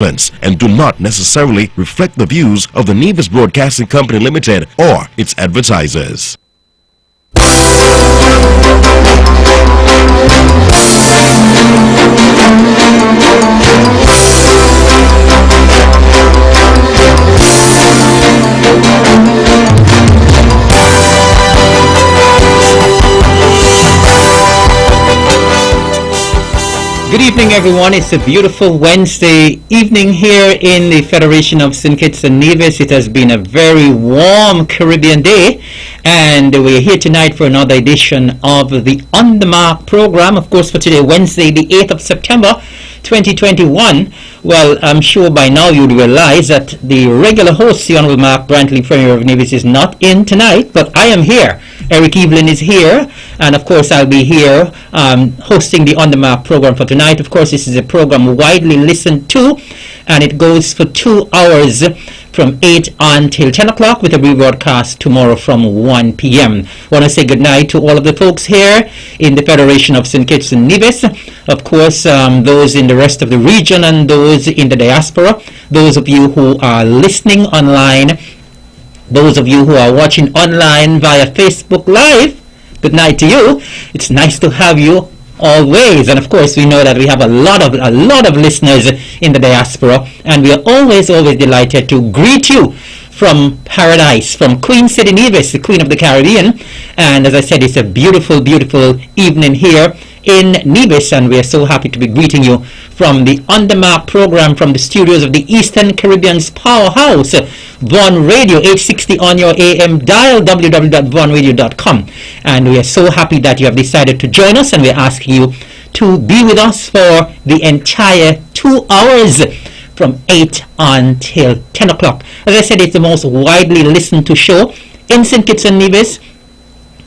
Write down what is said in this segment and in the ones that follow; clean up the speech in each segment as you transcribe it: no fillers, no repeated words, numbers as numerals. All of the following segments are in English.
and do not necessarily reflect the views of the Nevis Broadcasting Company Limited or its advertisers. Good evening, everyone. It's a beautiful Wednesday evening here in the Federation of St. Kitts and Nevis. It has been a very warm Caribbean day, and we're here tonight for another edition of the On the Mark program. Of course, for today, Wednesday, the 8th of September, 2021. Well, I'm sure by now you'd realize that the regular host, the Honorable Mark Brantley, Premier of Nevis, is not in tonight, but I am here. Evelyn is here, and of course I'll be here hosting the On the Mark program for tonight. Of course, this is a program widely listened to, and it goes for 2 hours from 8 until 10 o'clock with a rebroadcast tomorrow from 1 p.m. I want to say good night to all of the folks here in the Federation of St. Kitts and Nevis. Of course, those in the rest of the region and those in the diaspora, those of you who are listening online, those of you who are watching online via Facebook Live, good night to you. It's nice to have you always, and of course we know that we have a lot of listeners in the diaspora, and we are always delighted to greet you from paradise, from Queen City, Nevis, the Queen of the Caribbean. And as I said, it's a beautiful evening here in Nevis, and we are so happy to be greeting you from the On the Mark program from the studios of the Eastern Caribbean's powerhouse, Vaughan Radio, 860 on your AM dial, www.vaughanradio.com. And we are so happy that you have decided to join us, and we're asking you to be with us for the entire 2 hours from 8 until 10 o'clock. As I said, it's the most widely listened to show in St. Kitts and Nevis,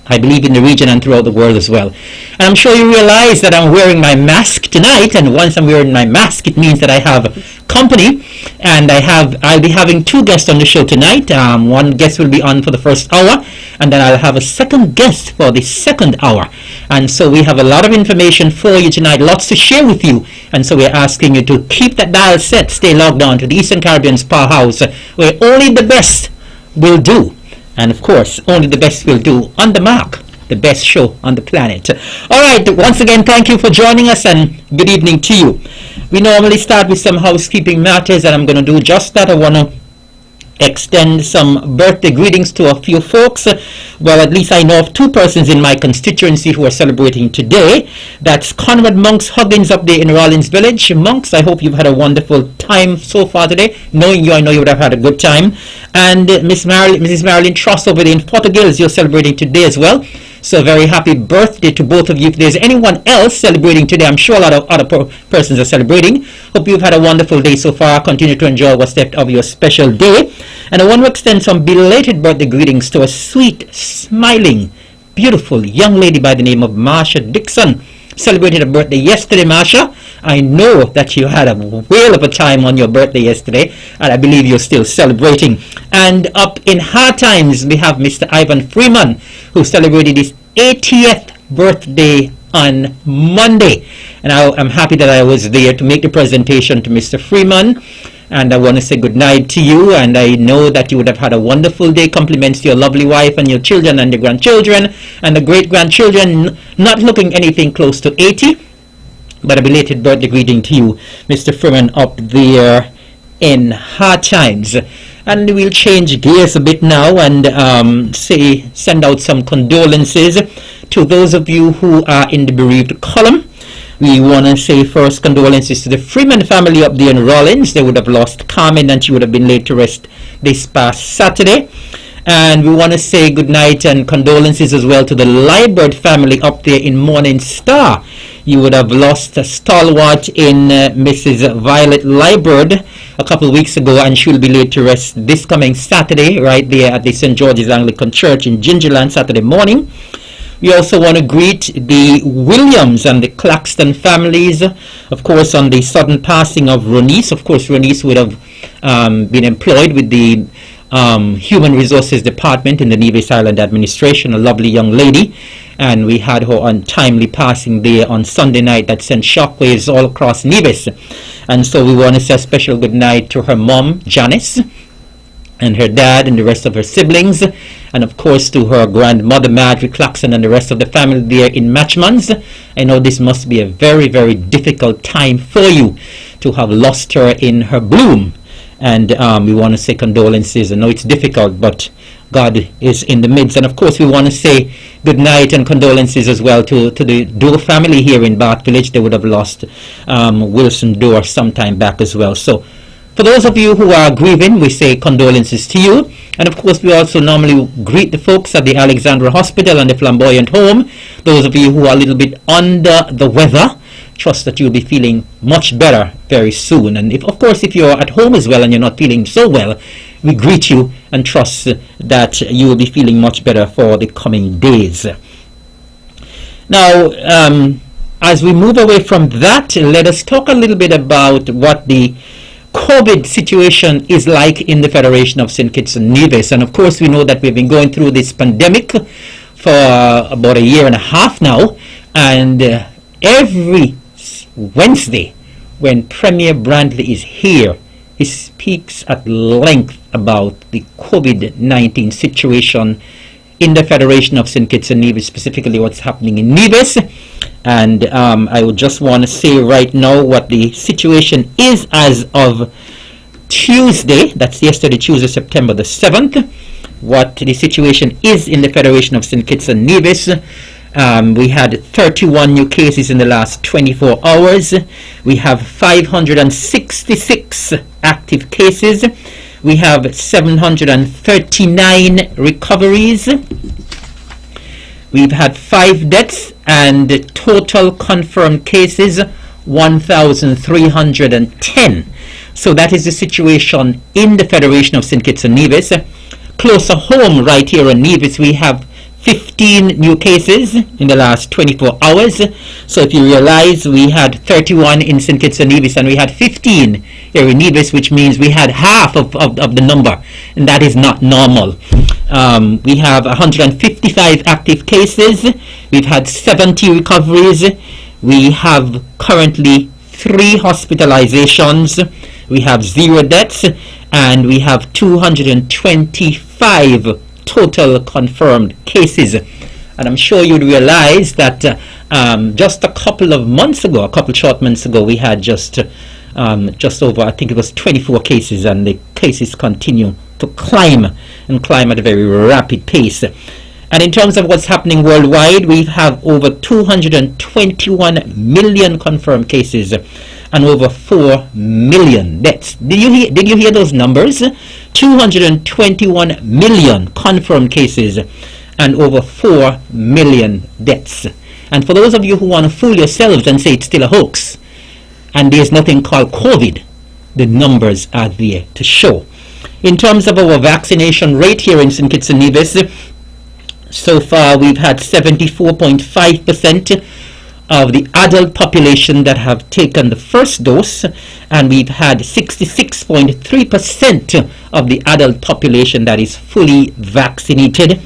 I believe in the region and throughout the world as well. And I'm sure you realize that I'm wearing my mask tonight, and once I'm wearing my mask, it means that I have company, and I'll be having two guests on the show tonight. One guest will be on for the first hour, and then I'll have a second guest for the second hour. And so we have a lot of information for you tonight, lots to share with you, and so we're asking you to keep that dial set, stay logged on to the Eastern Caribbean's powerhouse, where only the best will do. And of course, only the best will do. On the Mark, the best show on the planet. All right, once again, thank you for joining us, and good evening to you. We normally start with some housekeeping matters, and I'm going to do just that. I want to extend some birthday greetings to a few folks. Well, at least I know of two persons in my constituency who are celebrating today. That's Conrad Monks Huggins up there in Rollins Village. Monks, I hope you've had a wonderful time so far today. Knowing you, I know you would have had a good time. And Mrs. Marilyn Truss over there in Portugal, you're celebrating today as well. So very happy birthday to both of you. If there's anyone else celebrating today, I'm sure a lot of other persons are celebrating. Hope you've had a wonderful day so far. Continue to enjoy what's left of your special day. And I want to extend some belated birthday greetings to a sweet, smiling, beautiful young lady by the name of Marsha Dixon. Celebrated a birthday yesterday, Marsha. I know that you had a whale of a time on your birthday yesterday, and I believe you're still celebrating. And up in hard times, we have Mr. Ivan Freeman, who celebrated his 80th birthday on Monday. And I'm happy that I was there to make the presentation to Mr. Freeman. And I want to say good night to you, and I know that you would have had a wonderful day. Compliments to your lovely wife and your children and the grandchildren and the great-grandchildren, not looking anything close to 80. But a belated birthday greeting to you, Mr. Freeman, up there in hard times. And we'll change gears a bit now and send out some condolences to those of you who are in the bereaved column. We want to say first condolences to the Freeman family up there in Rollins. They would have lost Carmen, and she would have been laid to rest this past Saturday. And we want to say good night and condolences as well to the Liebert family up there in Morning Star. You would have lost a stalwart in Mrs. Violet Liebert a couple of weeks ago, and she'll be laid to rest this coming Saturday right there at the St. George's Anglican Church in Gingerland Saturday morning. We also want to greet the Williams and the Claxton families, of course, on the sudden passing of Ronice. Of course, Ronice would have been employed with the Human Resources Department in the Nevis Island Administration, a lovely young lady, and we had her untimely passing there on Sunday night that sent shockwaves all across Nevis. And so we want to say a special good night to her mom, Janice, and her dad and the rest of her siblings, and of course to her grandmother Marjorie Claxon and the rest of the family there in Matchmans. I know this must be a very, very difficult time for you to have lost her in her bloom, and we want to say condolences. I know it's difficult, but God is in the midst. And of course we want to say good night and condolences as well to the Dorr family here in Bath Village. They would have lost Wilson Dorr some time back as well. So for those of you who are grieving, we say condolences to you. And of course, we also normally greet the folks at the Alexandra Hospital and the Flamboyant Home. Those of you who are a little bit under the weather, trust that you'll be feeling much better very soon. And if, of course, if you're at home as well and you're not feeling so well, we greet you and trust that you will be feeling much better for the coming days. Now, as we move away from that, let us talk a little bit about what the COVID situation is like in the Federation of St. Kitts and Nevis. And of course we know that we've been going through this pandemic for about a year and a half now, and every Wednesday when Premier Brantley is here, he speaks at length about the COVID-19 situation in the Federation of St. Kitts and Nevis, specifically what's happening in Nevis. And I would just want to say right now what the situation is as of Tuesday, that's yesterday, Tuesday, September the 7th, what the situation is in the Federation of St. Kitts and Nevis. We had 31 new cases in the last 24 hours. We have 566 active cases. We have 739 recoveries. We've had 5 deaths, and total confirmed cases 1,310. So that is the situation in the Federation of St. Kitts and Nevis. Closer home, right here in Nevis, we have 15 new cases in the last 24 hours. So if you realize, we had 31 in St. Kitts and Nevis and we had 15 here in Nevis, which means we had half of the number, and that is not normal. We have 155 active cases. We've had 70 recoveries. We have currently 3 hospitalizations. We have 0 deaths, and we have 225 total confirmed cases. And I'm sure you'd realize that just a couple short months ago, we had just over, I think it was 24 cases, and the cases continue to climb at a very rapid pace. And in terms of what's happening worldwide, we have over 221 million confirmed cases and over 4 million deaths. Did you hear those numbers? 221 million confirmed cases and over 4 million deaths. And for those of you who want to fool yourselves and say it's still a hoax and there's nothing called COVID, the numbers are there to show. In terms of our vaccination rate here in St. Kitts and Nevis, so far we've had 74.5% of the adult population that have taken the first dose, and we've had 66.3% of the adult population that is fully vaccinated.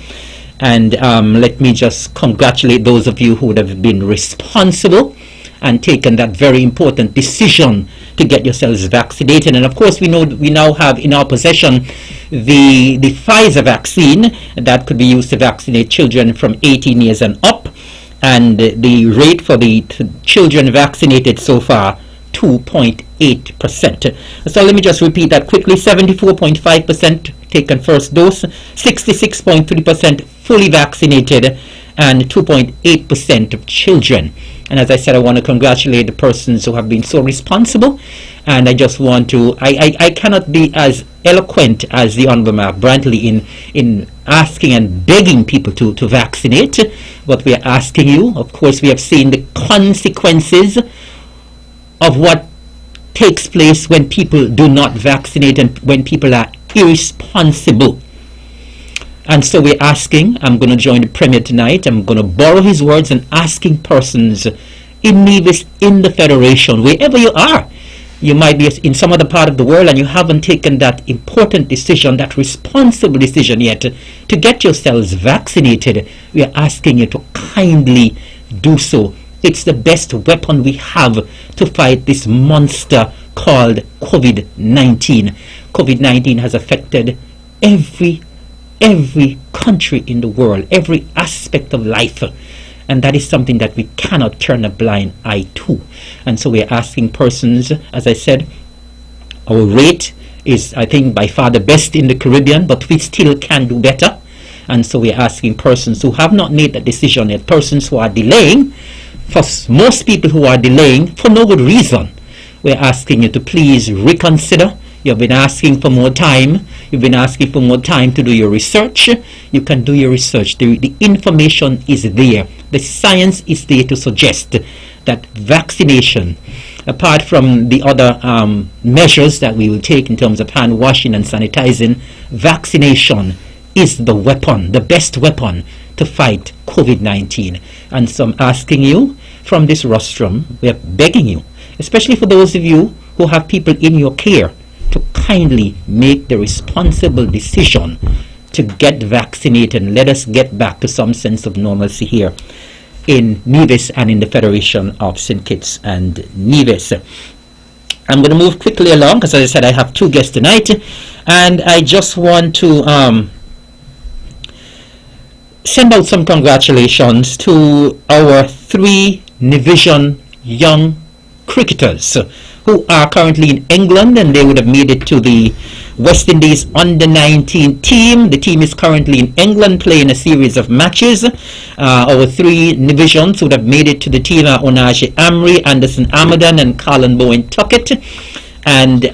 And let me just congratulate those of you who would have been responsible and taken that very important decision to get yourselves vaccinated. And of course we now have in our possession the Pfizer vaccine that could be used to vaccinate children from 18 years and up, and the rate for the children vaccinated so far, 2.8%. So let me just repeat that quickly. 74.5% taken first dose, 66.3% fully vaccinated, and 2.8% of children. And as I said, I want to congratulate the persons who have been so responsible. And I just want to, I cannot be as eloquent as the Honorable Mark Brantley in asking and begging people to vaccinate. But we are asking you, of course, we have seen the consequences of what takes place when people do not vaccinate and when people are irresponsible. And so we're asking, I'm going to join the Premier tonight, I'm going to borrow his words and asking persons in Nevis, in the Federation, wherever you are, You might be in some other part of the world and you haven't taken that important decision, that responsible decision yet to get yourselves vaccinated. We are asking you to kindly do so. It's the best weapon we have to fight this monster called COVID-19. COVID-19 has affected every country in the world, every aspect of life. And that is something that we cannot turn a blind eye to. And so we're asking persons, as I said, our rate is, I think, by far the best in the Caribbean, but we still can do better. And so we're asking persons who have not made that decision yet, persons who are delaying, for most people who are delaying for no good reason, we're asking you to please reconsider. You've been asking for more time. You've been asking for more time to do your research. You can do your research. The information is there. The science is there to suggest that vaccination, apart from the other measures that we will take in terms of hand washing and sanitizing, vaccination is the weapon, the best weapon to fight COVID-19. And so I'm asking you from this rostrum, we are begging you, especially for those of you who have people in your care, to kindly make the responsible decision to get vaccinated and let us get back to some sense of normalcy here in Nevis and in the Federation of St. Kitts and Nevis. I'm going to move quickly along because, as I said, I have two guests tonight, and I just want to send out some congratulations to our 3 Division young cricketers who are currently in England, and they would have made it to the West Indies under-19 team. The team is currently in England playing a series of matches. Our 3 divisions would have made it to the team are Onaje Amri, Anderson Amadan, and Colin Bowen Tuckett. And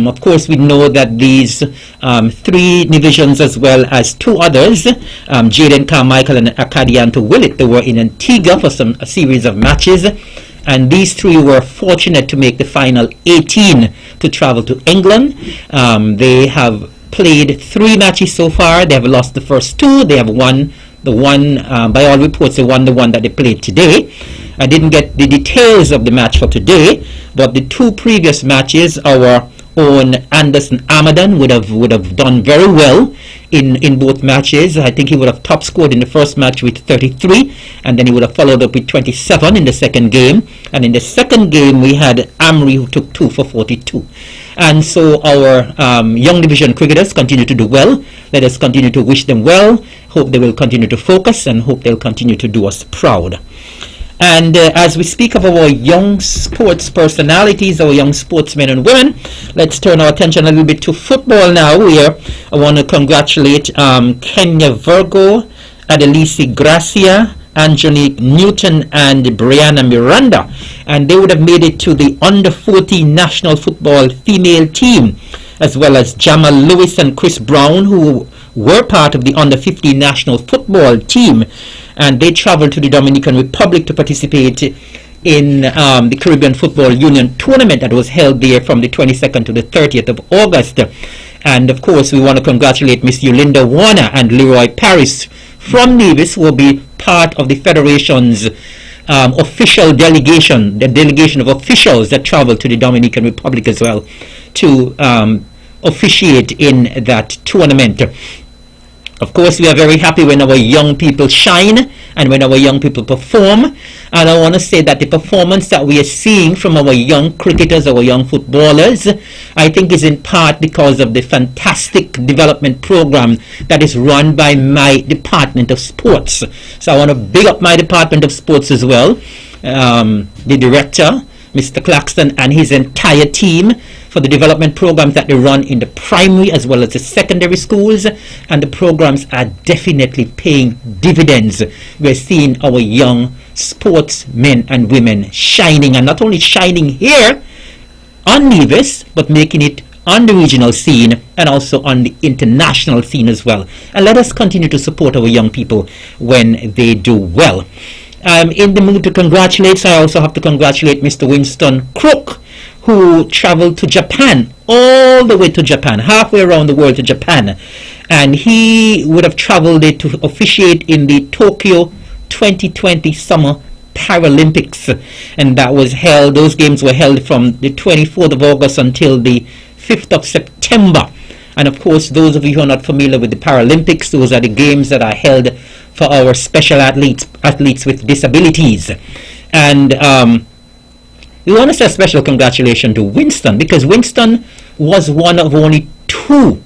of course we know that these 3 divisions, as well as 2 others, Jaden Carmichael and Akadianto Willett, they were in Antigua for a series of matches. And these 3 were fortunate to make the final 18 to travel to England. They have played 3 matches so far. They have lost the first 2. They have won the one, by all reports, they won the one that they played today. I didn't get the details of the match for today, but the 2 previous matches, our own Anderson Amadan would have done very well in both matches. I think he would have top scored in the first match with 33, and then he would have followed up with 27 in the second game. And in the second game we had Amri, who took 2 for 42. And so our young division cricketers continue to do well. Let us continue to wish them well. Hope they will continue to focus, and hope they'll continue to do us proud. And as we speak of our young sports personalities, our young sportsmen and women, let's turn our attention a little bit to football now, where I want to congratulate Kenya Virgo, Adelisi Gracia, Angelique Newton, and Brianna Miranda. And they would have made it to the under-14 national football female team, as well as Jamal Lewis and Chris Brown, who were part of the under-15 national football team. And they traveled to the Dominican Republic to participate in the Caribbean Football Union tournament that was held there from the 22nd to the 30th of August. And of course we want to congratulate Miss Yulinda Warner and Leroy Paris from Nevis, who will be part of the Federation's official delegation, the delegation of officials that traveled to the Dominican Republic as well to officiate in that tournament. Of course, we are very happy when our young people shine and when our young people perform. And I want to say that the performance that we are seeing from our young cricketers, our young footballers, I think is in part because of the fantastic development program that is run by my Department of Sports. So I want to big up my Department of Sports as well. The director, Mr. Claxton, and his entire team for the development programs that they run in the primary as well as the secondary schools, and the programs are definitely paying dividends. We're seeing our young sportsmen and women shining, and not only shining here on Nevis, but making it on the regional scene and also on the international scene as well. And let us continue to support our young people when they do well. In the mood to congratulate, so I also have to congratulate Mr. Winston Crook, who traveled to Japan, all the way to Japan, halfway around the world to Japan. And he would have traveled there to officiate in the Tokyo 2020 Summer Paralympics, and that was held. Those games were held from the 24th of August until the 5th of September. And of course, those of you who are not familiar with the Paralympics, those are the games that are held for our special athletes with disabilities. And we want to say a special congratulations to Winston, because Winston was one of only 2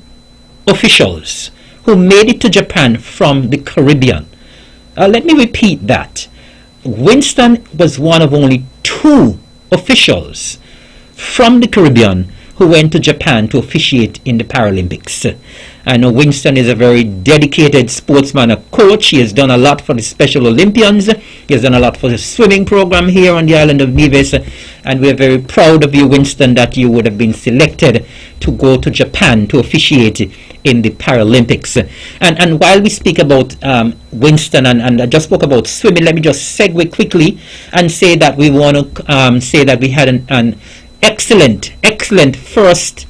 officials who made it to Japan from the Caribbean. Let me repeat that. Winston was one of only 2 officials from the Caribbean who went to Japan to officiate in the Paralympics. I know Winston is a very dedicated sportsman, a coach. He has done a lot for the Special Olympians. He has done a lot for the swimming program here on the island of Nevis. And we are very proud of you, Winston, that you would have been selected to go to Japan to officiate in the Paralympics. And while we speak about Winston, and I just spoke about swimming, let me just segue quickly and say that we want to say that we had an excellent first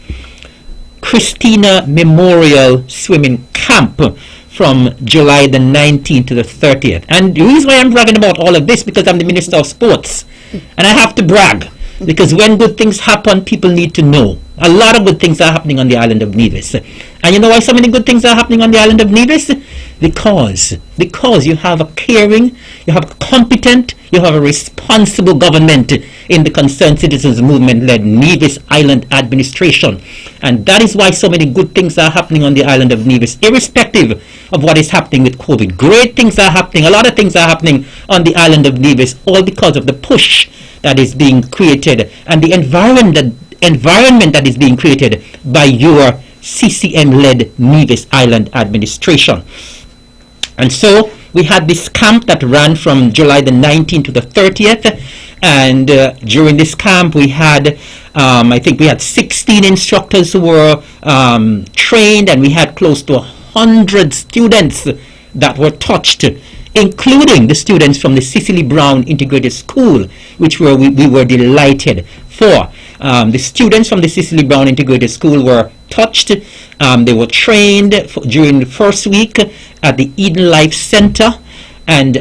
Christina Memorial Swimming Camp from July the 19th to the 30th. And the reason why I'm bragging about all of this, because I'm the Minister of Sports, and I have to brag, because when good things happen, people need to know. A lot of good things are happening on the island of Nevis. And you know why so many good things are happening on the island of Nevis? Because you have a caring, you have a competent, you have a responsible government in the Concerned Citizens Movement-led Nevis Island Administration. And that is why so many good things are happening on the island of Nevis, irrespective of what is happening with COVID. Great things are happening, a lot of things are happening on the island of Nevis, all because of the push that is being created and the environment that is being created by your CCM-led Nevis Island Administration. And so we had this camp that ran from July the 19th to the 30th, and during this camp we had I think we had 16 instructors who were trained, and we had close to 100 students that were touched, including the students from the Cicely Brown Integrated School, which we were delighted for. The students from the Cicely Brown Integrated School were touched. They were trained during the first week at the Eden Life Center, and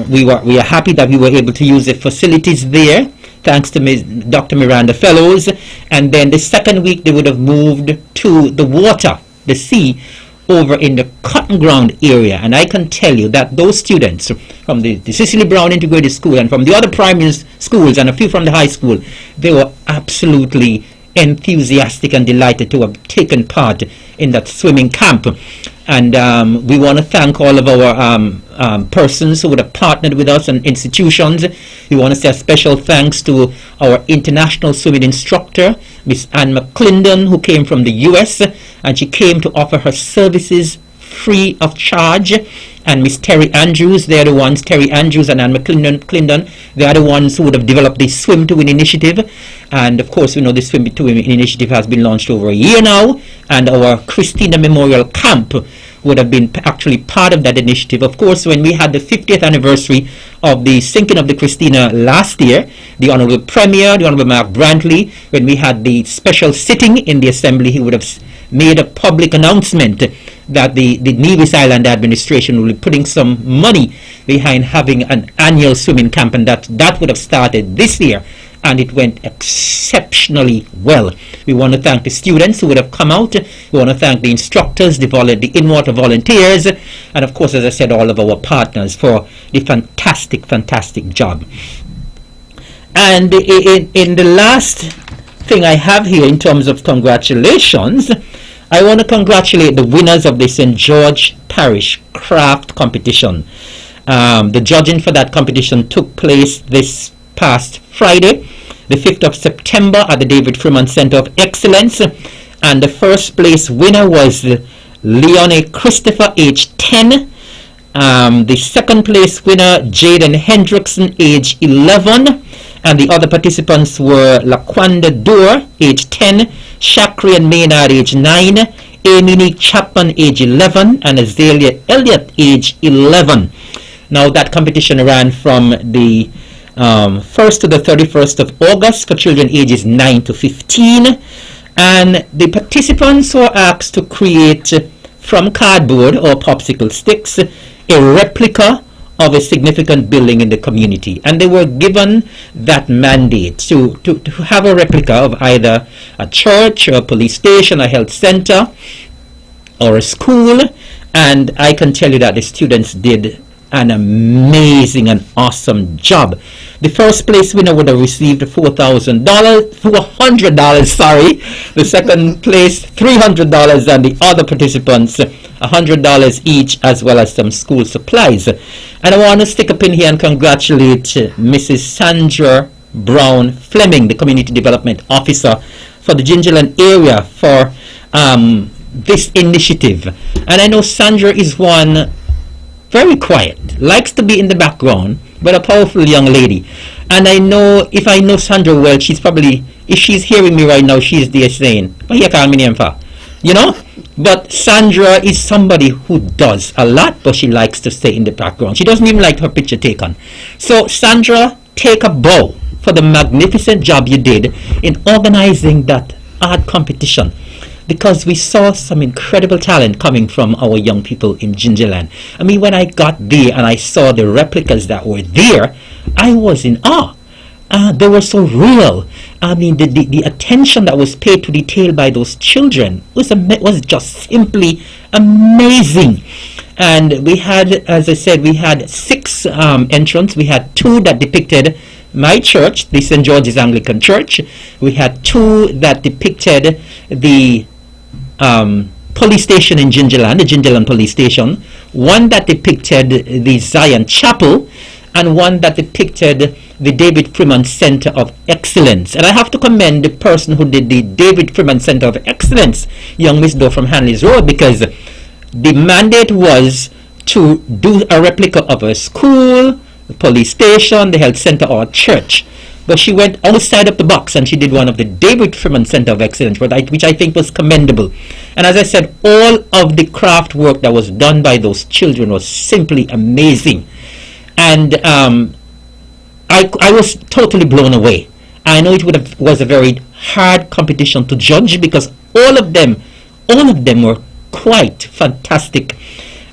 we are happy that we were able to use the facilities there, thanks to Dr. Miranda Fellows. And then the second week they would have moved to the water, the sea, over in the Cotton Ground area. And I can tell you that those students from the Cicely Brown Integrated School and from the other primary schools and a few from the high school, they were absolutely enthusiastic and delighted to have taken part in that swimming camp. And we want to thank all of our persons who would have partnered with us and institutions. We want to say a special thanks to our international swimming instructor, Miss Ann McClendon, who came from the US, and she came to offer her services free of charge. And Miss Terry Andrews, they're the ones, Terry Andrews and Ann McClendon, they are the ones who would have developed the Swim to Win initiative. And of course, we know the Swim to Win initiative has been launched over a year now, and our Christina Memorial Camp would have been actually part of that initiative. Of course, when we had the 50th anniversary of the sinking of the Christina last year, the Honorable Premier, the Honorable Mark Brantley, when we had the special sitting in the Assembly, he would have made a public announcement that the Nevis Island Administration will be putting some money behind having an annual swimming camp, and that would have started this year, and it went exceptionally well. We want to thank the students who would have come out. We want to thank the instructors, the in-water volunteers, and of course, as I said, all of our partners for the fantastic job. And in the last thing I have here in terms of congratulations, I want to congratulate the winners of the St. George Parish Craft Competition. The judging for that competition took place this past Friday, the 5th of September, at the David Freeman Center of Excellence. And the first place winner was Leonie Christopher, age 10. The second place winner, Jaden Hendrickson, age 11. And the other participants were Laquanda Dorr, age 10, Shakrian Maynard, age 9, Amy Chapman, age 11, and Azalea Elliott, age 11. Now that competition ran from the 1st to the 31st of August for children ages 9 to 15. And the participants were asked to create from cardboard or popsicle sticks a replica of a significant building in the community, and they were given that mandate to have a replica of either a church or a police station, a health center, or a school. And I can tell you that the students did an amazing and awesome job. The first place winner would have received $400, sorry. The second place $300, and the other participants $100 each, as well as some school supplies. And I want to stick up in here and congratulate Mrs. Sandra Brown Fleming, the Community Development Officer for the Gingerland area, for this initiative. And I know Sandra is one very quiet, likes to be in the background, but a powerful young lady. And I know, if I know Sandra well, she's probably, if she's hearing me right now, she's there saying, "What you call me name for?" You know? But Sandra is somebody who does a lot, but she likes to stay in the background. She doesn't even like her picture taken. So Sandra, take a bow for the magnificent job you did in organizing that art competition, because we saw some incredible talent coming from our young people in Gingerland. I mean, when I got there and I saw the replicas that were there, I was in awe. They were so real. I mean, the attention that was paid to detail by those children was just simply amazing. And we had, as I said, we had 6 entrants. We had 2 that depicted my church, the St. George's Anglican Church. We had 2 that depicted the police station in Gingerland, the Gingerland police station, 1 that depicted the Zion Chapel, and 1 that depicted the David Freeman Center of Excellence. And I have to commend the person who did the David Freeman Center of Excellence, young Miss Doe from Hanley's Road, because the mandate was to do a replica of a school, the police station, the health center, or a church. But she went outside of the box and she did one of the David Freeman Center of Excellence, which I think was commendable. And as I said, all of the craft work that was done by those children was simply amazing. And I was totally blown away. I know it was a very hard competition to judge, because all of them were quite fantastic.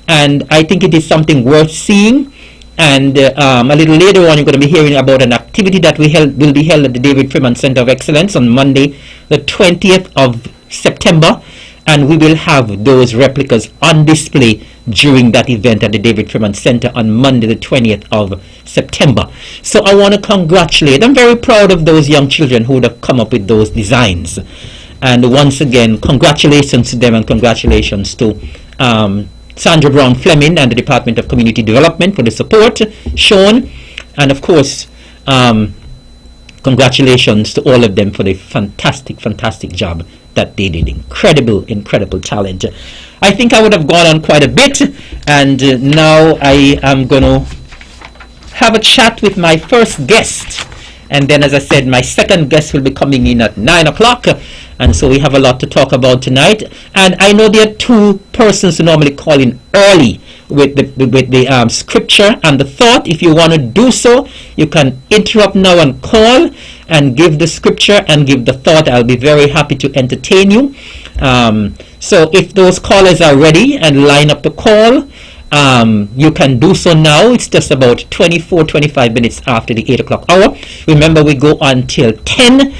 And I think it is something worth seeing. And a little later on, you're going to be hearing about an activity that will be held at the David Freeman Center of Excellence on Monday, the 20th of September. And we will have those replicas on display during that event at the David Freeman Center on Monday, the 20th of September. So I want to congratulate. I'm very proud of those young children who would have come up with those designs. And once again, congratulations to them, and congratulations to Sandra Brown Fleming and the Department of Community Development for the support shown. And of course, congratulations to all of them for the fantastic job that they did. Incredible talent. I think I would have gone on quite a bit, and now I am going to have a chat with my first guest. And then, as I said, my second guest will be coming in at 9 o'clock. And so we have a lot to talk about tonight. And I know there are 2 persons who normally call in early with the scripture and the thought. If you want to do so, you can interrupt now and call and give the scripture and give the thought. I'll be very happy to entertain you. So if those callers are ready and line up the call, you can do so now. It's just about 25 minutes after the 8 o'clock hour. Remember, we go until 10.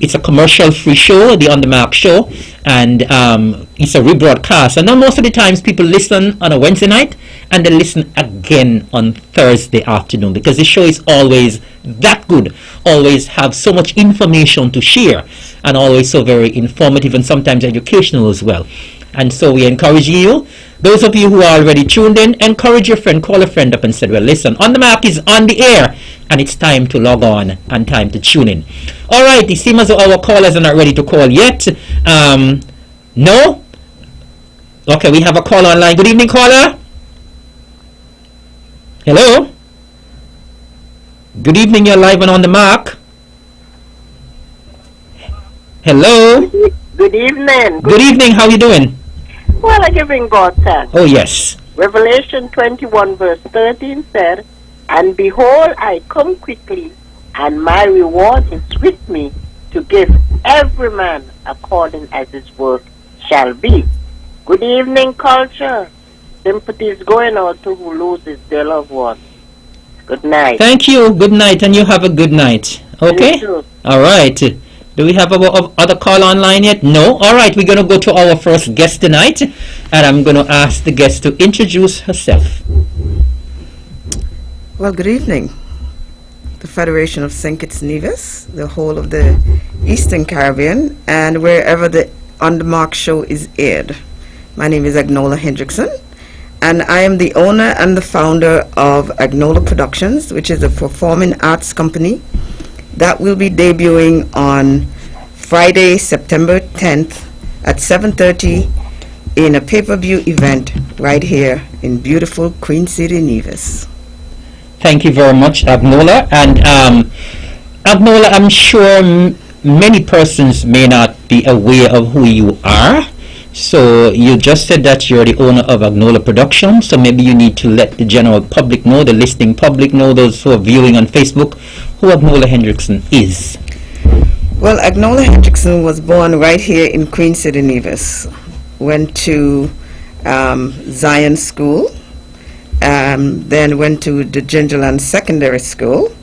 It's a commercial free show, the On The Mark show, and it's a rebroadcast. And now most of the times people listen on a Wednesday night and they listen again on Thursday afternoon, because the show is always that good, always have so much information to share, and always so very informative and sometimes educational as well. And so we encourage you, those of you who are already tuned in, encourage your friend, call a friend up and say, well, listen, On The Mark is on the air, and it's time to log on and time to tune in. All right, it seems as though our callers are not ready to call yet. No? Okay, we have a call online. Good evening, caller. Hello? Good evening, you're live and On The Mark. Hello? Good evening. Good evening, how are you doing? Well, I giving God thanks. Oh, yes. Revelation 21 verse 13 said, and behold, I come quickly, and my reward is with me to give every man according as his work shall be. Good evening, culture. sympathies going out to who loses their loved one. Good night. Thank you. Good night, and you have a good night. Okay? You too. All right. Do we have our other call online yet? No? All right. We're going to go to our first guest tonight, and I'm going to ask the guest to introduce herself. Well, good evening. The Federation of St. Kitts and Nevis, the whole of the Eastern Caribbean, and wherever the On The Mark show is aired. My name is Agnola Hendrickson, and I am the owner and the founder of Agnola Productions, which is a performing arts company that will be debuting on Friday, September 10th at 7:30 in a pay-per-view event right here in beautiful Queen City, Nevis. Thank you very much, Agnola. And Agnola, I'm sure many persons may not be aware of who you are. So you just said that you're the owner of Agnola Productions. So maybe you need to let the general public know, the listening public know, those who are viewing on Facebook, who Agnola Hendrickson is. Well, Agnola Hendrickson was born right here in Queen City, Nevis. Went to Zion School. Then went to the Gingerland Secondary School,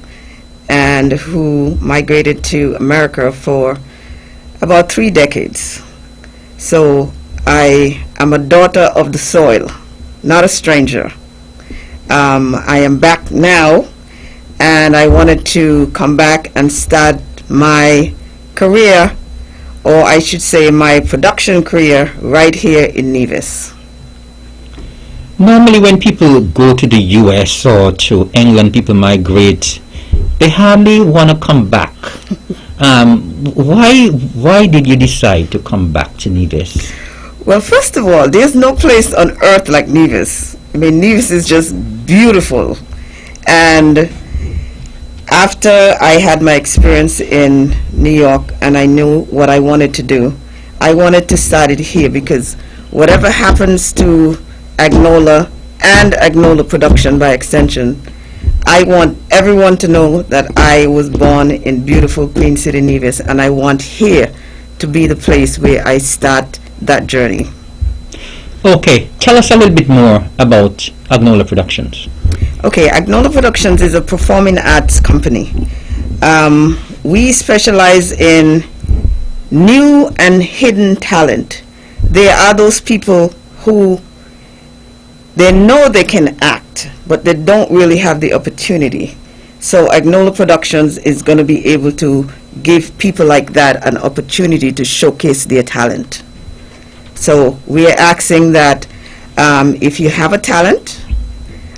and who migrated to America for about 3 decades. So I am a daughter of the soil, not a stranger. I am back now, and I wanted to come back and start my career, or I should say my production career, right here in Nevis. Normally when people go to the US or to England, people migrate, they hardly want to come back. Why did you decide to come back to Nevis? Well, first of all, there's no place on earth like Nevis. I mean, Nevis is just beautiful. And after I had my experience in New York and I knew what I wanted to do, I wanted to start it here, because whatever happens to Agnola and Agnola Production by extension, I want everyone to know that I was born in beautiful Queen City, Nevis, and I want here to be the place where I start that journey. Okay, tell us a little bit more about Agnola Productions. Okay, Agnola Productions is a performing arts company. We specialize in new and hidden talent. There are those people who they know they can act, but they don't really have the opportunity. So Agnola Productions is going to be able to give people like that an opportunity to showcase their talent. So we are asking that if you have a talent,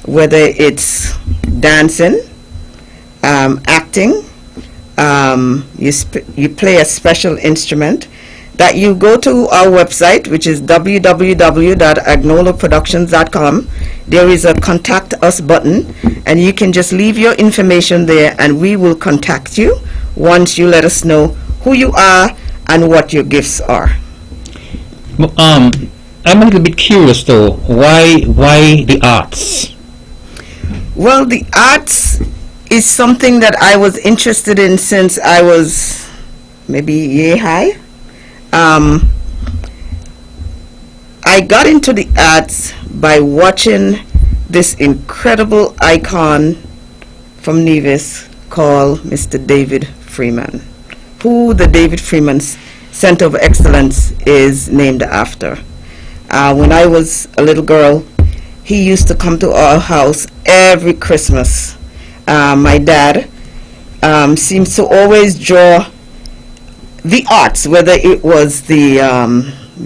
whether it's dancing, acting, you play a special instrument, that you go to our website, which is www.agnolaproductions.com. There is a contact us button, and you can just leave your information there, and we will contact you once you let us know who you are and what your gifts are. I'm a little bit curious though. Why the arts? Well, the arts is something that I was interested in since I was maybe year high. I got into the arts by watching this incredible icon from Nevis called Mr. David Freeman, who the David Freeman Center of Excellence is named after. When I was a little girl, he used to come to our house every Christmas. My dad seems to always draw the arts, whether it was the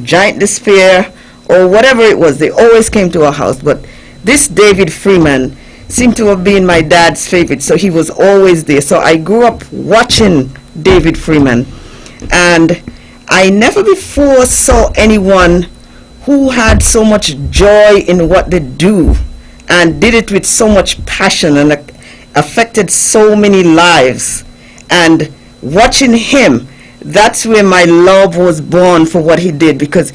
Giant Despair or whatever it was. They always came to our house. But this David Freeman seemed to have been my dad's favorite, so he was always there. So I grew up watching David Freeman, and I never before saw anyone who had so much joy in what they do and did it with so much passion and affected so many lives. And watching him, that's where my love was born for what he did, because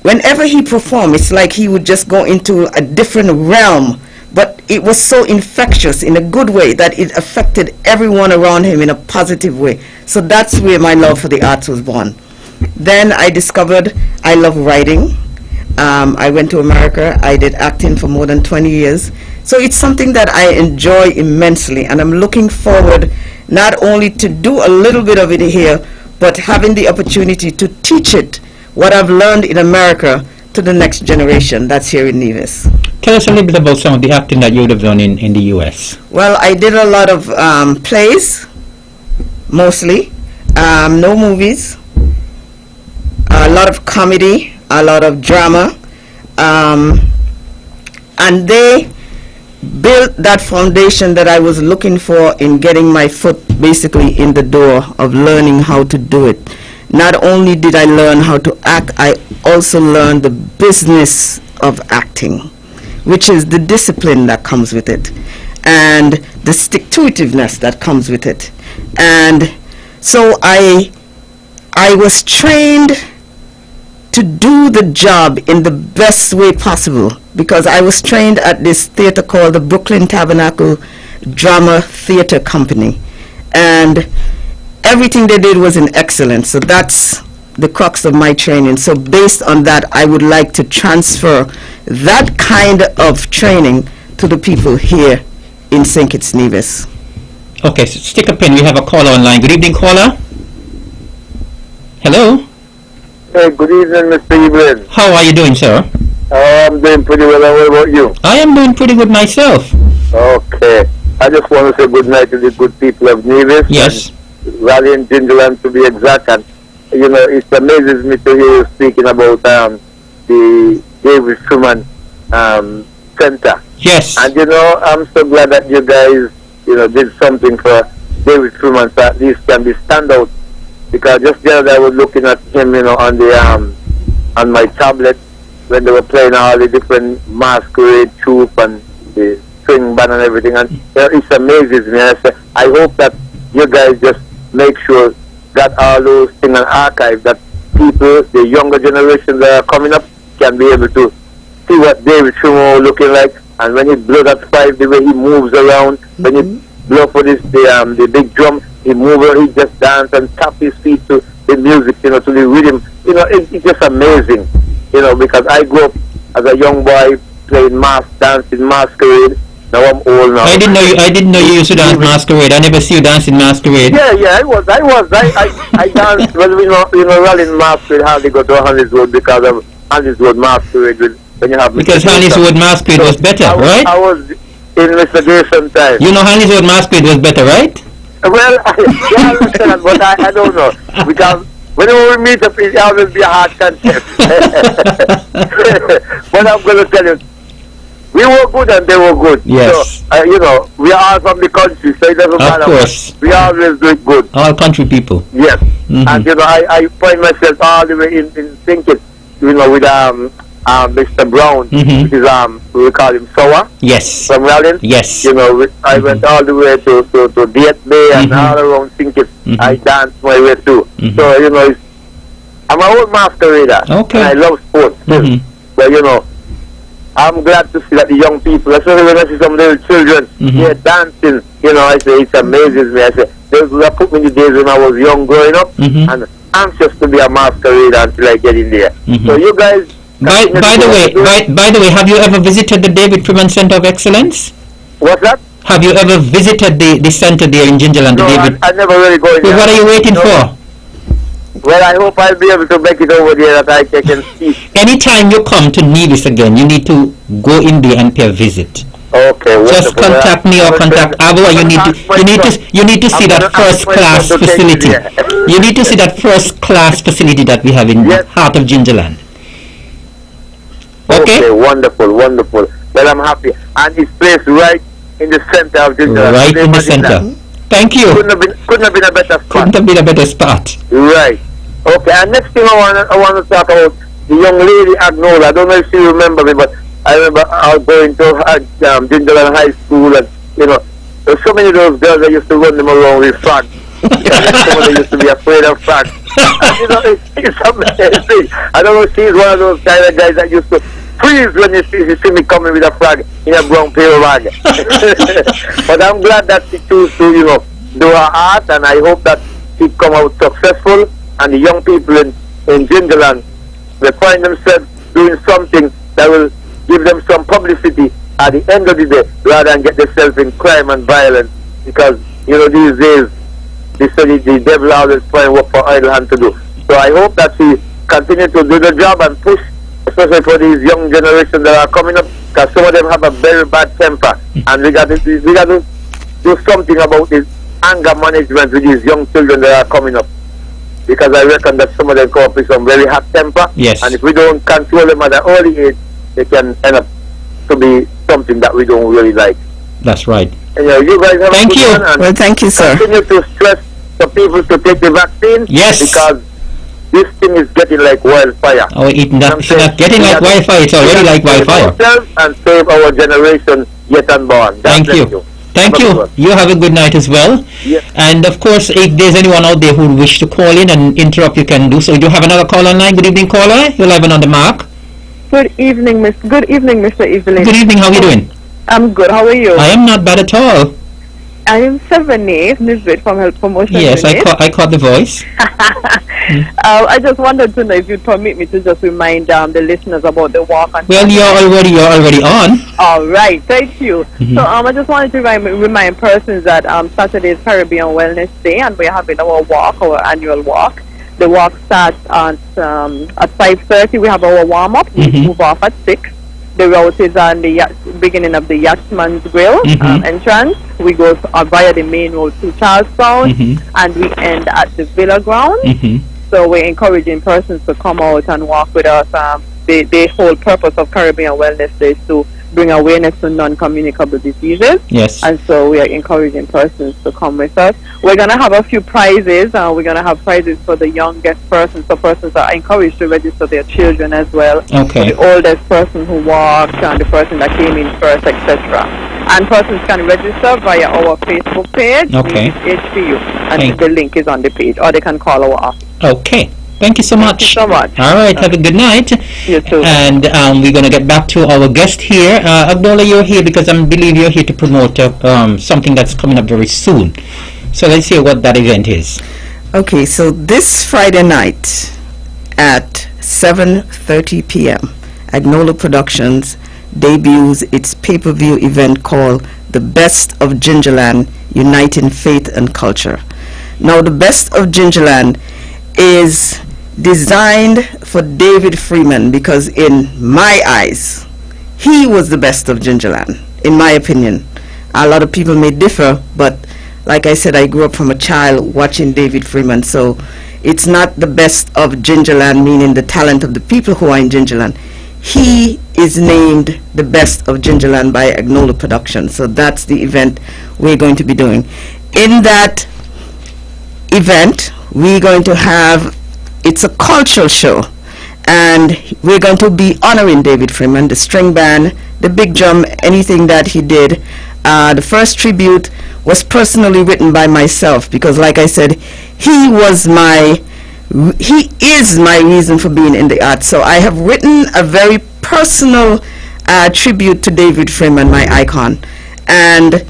whenever he performed, it's like he would just go into a different realm, but it was so infectious in a good way that it affected everyone around him in a positive way. So that's where my love for the arts was born. Then I discovered I love writing. I went to America. I did acting for more than 20 years. So it's something that I enjoy immensely, and I'm looking forward not only to do a little bit of it here, but having the opportunity to teach it, what I've learned in America, to the next generation that's here in Nevis. Tell us a little bit about some of the acting that you would have done in the U.S. Well, I did a lot of plays, mostly, no movies, a lot of comedy, a lot of drama, and they built that foundation that I was looking for in getting my foot basically in the door of learning how to do it. Not only did I learn how to act, I also learned the business of acting, which is the discipline that comes with it and the stick-to-itiveness that comes with it. And so I was trained to do the job in the best way possible, because I was trained at this theater called the Brooklyn Tabernacle Drama Theater Company, and everything they did was in excellence. So that's the crux of my training. So based on that, I would like to transfer that kind of training to the people here in St. Kitts Nevis. Okay, so stick a pin. We have a caller online. Good evening, caller. Hello. Hey, good evening, Mr. Evelyn. How are you doing, sir? I'm doing pretty well. And what about you? I am doing pretty good myself. Okay. I just want to say good night to the good people of Nevis. Yes. Raleigh and Gingerland, to be exact. And, you know, it amazes me to hear you speaking about the David Truman Center. Yes. And, you know, I'm so glad that you guys, you know, did something for David Truman so at least can be standout. Because just the other day I was looking at him, you know, on the on my tablet when they were playing all the different masquerade troupe and the string band and everything, and it amazes me. I hope that you guys just make sure that all those things are archived, that people, the younger generation that are coming up, can be able to see what David Truman was looking like, and when he blow that five, the way he moves around, when he blow for this the big drum, he move, he just dance and tap his feet to the music, you know, to the rhythm. You know, it's just amazing, you know, because I grew up as a young boy playing dancing masquerade. Now I'm old now. I didn't know you used to dance masquerade. I never see you dancing masquerade. Yeah, I danced. Well, you know, Raleigh masquerade hardly go to Hanley's Road because of Hanley's Road masquerade when you have. Because Hanley's Road masquerade was better, right? I was in Mr. Grayson time. You know, Hanley's Road masquerade was better, right? Well, I understand, but I don't know, because whenever we meet up, it always be a hard contest. But I'm going to tell you, we were good and they were good. Yes. So, you know, we are all from the country, so it doesn't matter. Of course. We always do it good. All country people. Yes. Mm-hmm. And, you know, I find myself all the way in thinking, you know, with Mr. Brown, Mm-hmm. which is, we call him Sowa. Yes. From Raleigh. Yes. You know, I went all the way to Diet Bay and all around Sinkit. I danced my way too. So, you know, I'm an old masquerader. Okay. And I love sports too. But, you know, I'm glad to see that the young people, especially when I see some little children, they're dancing. You know, I say, it amazes me. I say, that put me in the days when I was young growing up, and anxious to be a masquerader until I get in there. So you guys... By the way, have you ever visited the David Freeman Center of Excellence? What's that? Have you ever visited the center there in Gingerland? No, David? I never really go in there. What are you waiting for? Well, I hope I'll be able to make it over there that I can see. Anytime you come to Nevis again, you need to go in there and pay a visit. Okay, just contact me or contact Abo. You need to see that first class facility. You need to see that first class facility that we have in the heart of Gingerland. Okay, wonderful. Well, I'm happy. And it's placed right in the center of Gingerland. Right in the center. Thank you. Couldn't have been a better spot. Couldn't have been a better spot. Right. Okay, and next thing I want to talk about the young lady Agnola. I don't know if you remember me, but I remember I was going to Gingerland High School, and you know, there's so many of those girls that used to run them around with frogs. Someone that used to be afraid of frogs. You know, it's amazing. I don't know if she's one of those kind of guys that used to freeze when you see me coming with a frog in a brown paper bag. But I'm glad that she chose to, you know, do her art, and I hope that she come out successful, and the young people in Gingerland, they find themselves doing something that will give them some publicity at the end of the day, rather than get themselves in crime and violence. Because, these days, the devil always find work for idle hand to do. So I hope that we continue to do the job and push, especially for these young generations that are coming up, because some of them have a very bad temper, and we got to do something about this anger management with these young children that are coming up. Because I reckon that some of them come up with some very hot temper, Yes. and if we don't control them at an early age, they can end up to be something that we don't really like. That's right. And, you guys have Thank a good you. one, and Well, thank you, sir. continue to stress the people to take the vaccine. Yes. Because this thing is getting like wildfire. Oh, it's I'm not saying getting we like have to- wildfire. It's we already have like to save wildfire. ourselves and save our generation yet unborn. God Thank bless you. Thank Have a good you. one. You have a good night as well. Yes. And of course, if there's anyone out there who wish to call in and interrupt, you can do so. We do have another call online. Good evening, caller. You're live and on the mark. Good evening, Mr. Evelyn. Good evening. How are you doing? I'm good. How are you? I am not bad at all. I am 7A, Nisbet from Health Promotion Yes, Unit. I caught the voice. I just wanted to know if you'd permit me to just remind the listeners about the walk. On Well, you're already on. All right, thank you. Mhm. So I just wanted to remind persons that Saturday is Caribbean Wellness Day, and we're having our walk, our annual walk. The walk starts at 5:30. We have our warm up. We Mhm. move off at 6. The route is on the beginning of the Yachtsman's Grill Mhm. entrance. We go via the main road to Charlestown, Mhm. and we end at the Villa Ground. Mhm. So we're encouraging persons to come out and walk with us. The whole purpose of Caribbean Wellness Day is to bring awareness to non-communicable diseases. Yes. And so we are encouraging persons to come with us. We're going to have a few prizes. We're going to have prizes for the youngest persons. So persons are encouraged to register their children as well. Okay. The oldest person who walked and the person that came in first, etc. And persons can register via our Facebook page, Okay. HPU, and Thank- the link is on the page, or they can call our office. Okay. Thank you so Thank much. you so much. All right. Have a good night. You too. And we're going to get back to our guest here. Agnola, you're here because I believe you're here to promote something that's coming up very soon. So let's see what that event is. Okay, so this Friday night at 7:30 p.m., Agnola Productions debuts its pay-per-view event called The Best of Gingerland, Uniting Faith and Culture. Now, The Best of Gingerland is designed for David Freeman because in my eyes, he was the best of Gingerland, in my opinion. A lot of people may differ, but like I said, I grew up from a child watching David Freeman, so it's not the best of Gingerland, meaning the talent of the people who are in Gingerland. He is named the best of Gingerland by Agnola Productions, so that's the event we're going to be doing. In that event, we're going to have, it's a cultural show, and we're going to be honoring David Freeman, the string band, the big drum, anything that he did. The first tribute was personally written by myself because, like I said, he is my reason for being in the arts. So I have written a very personal tribute to David Freeman, my icon, and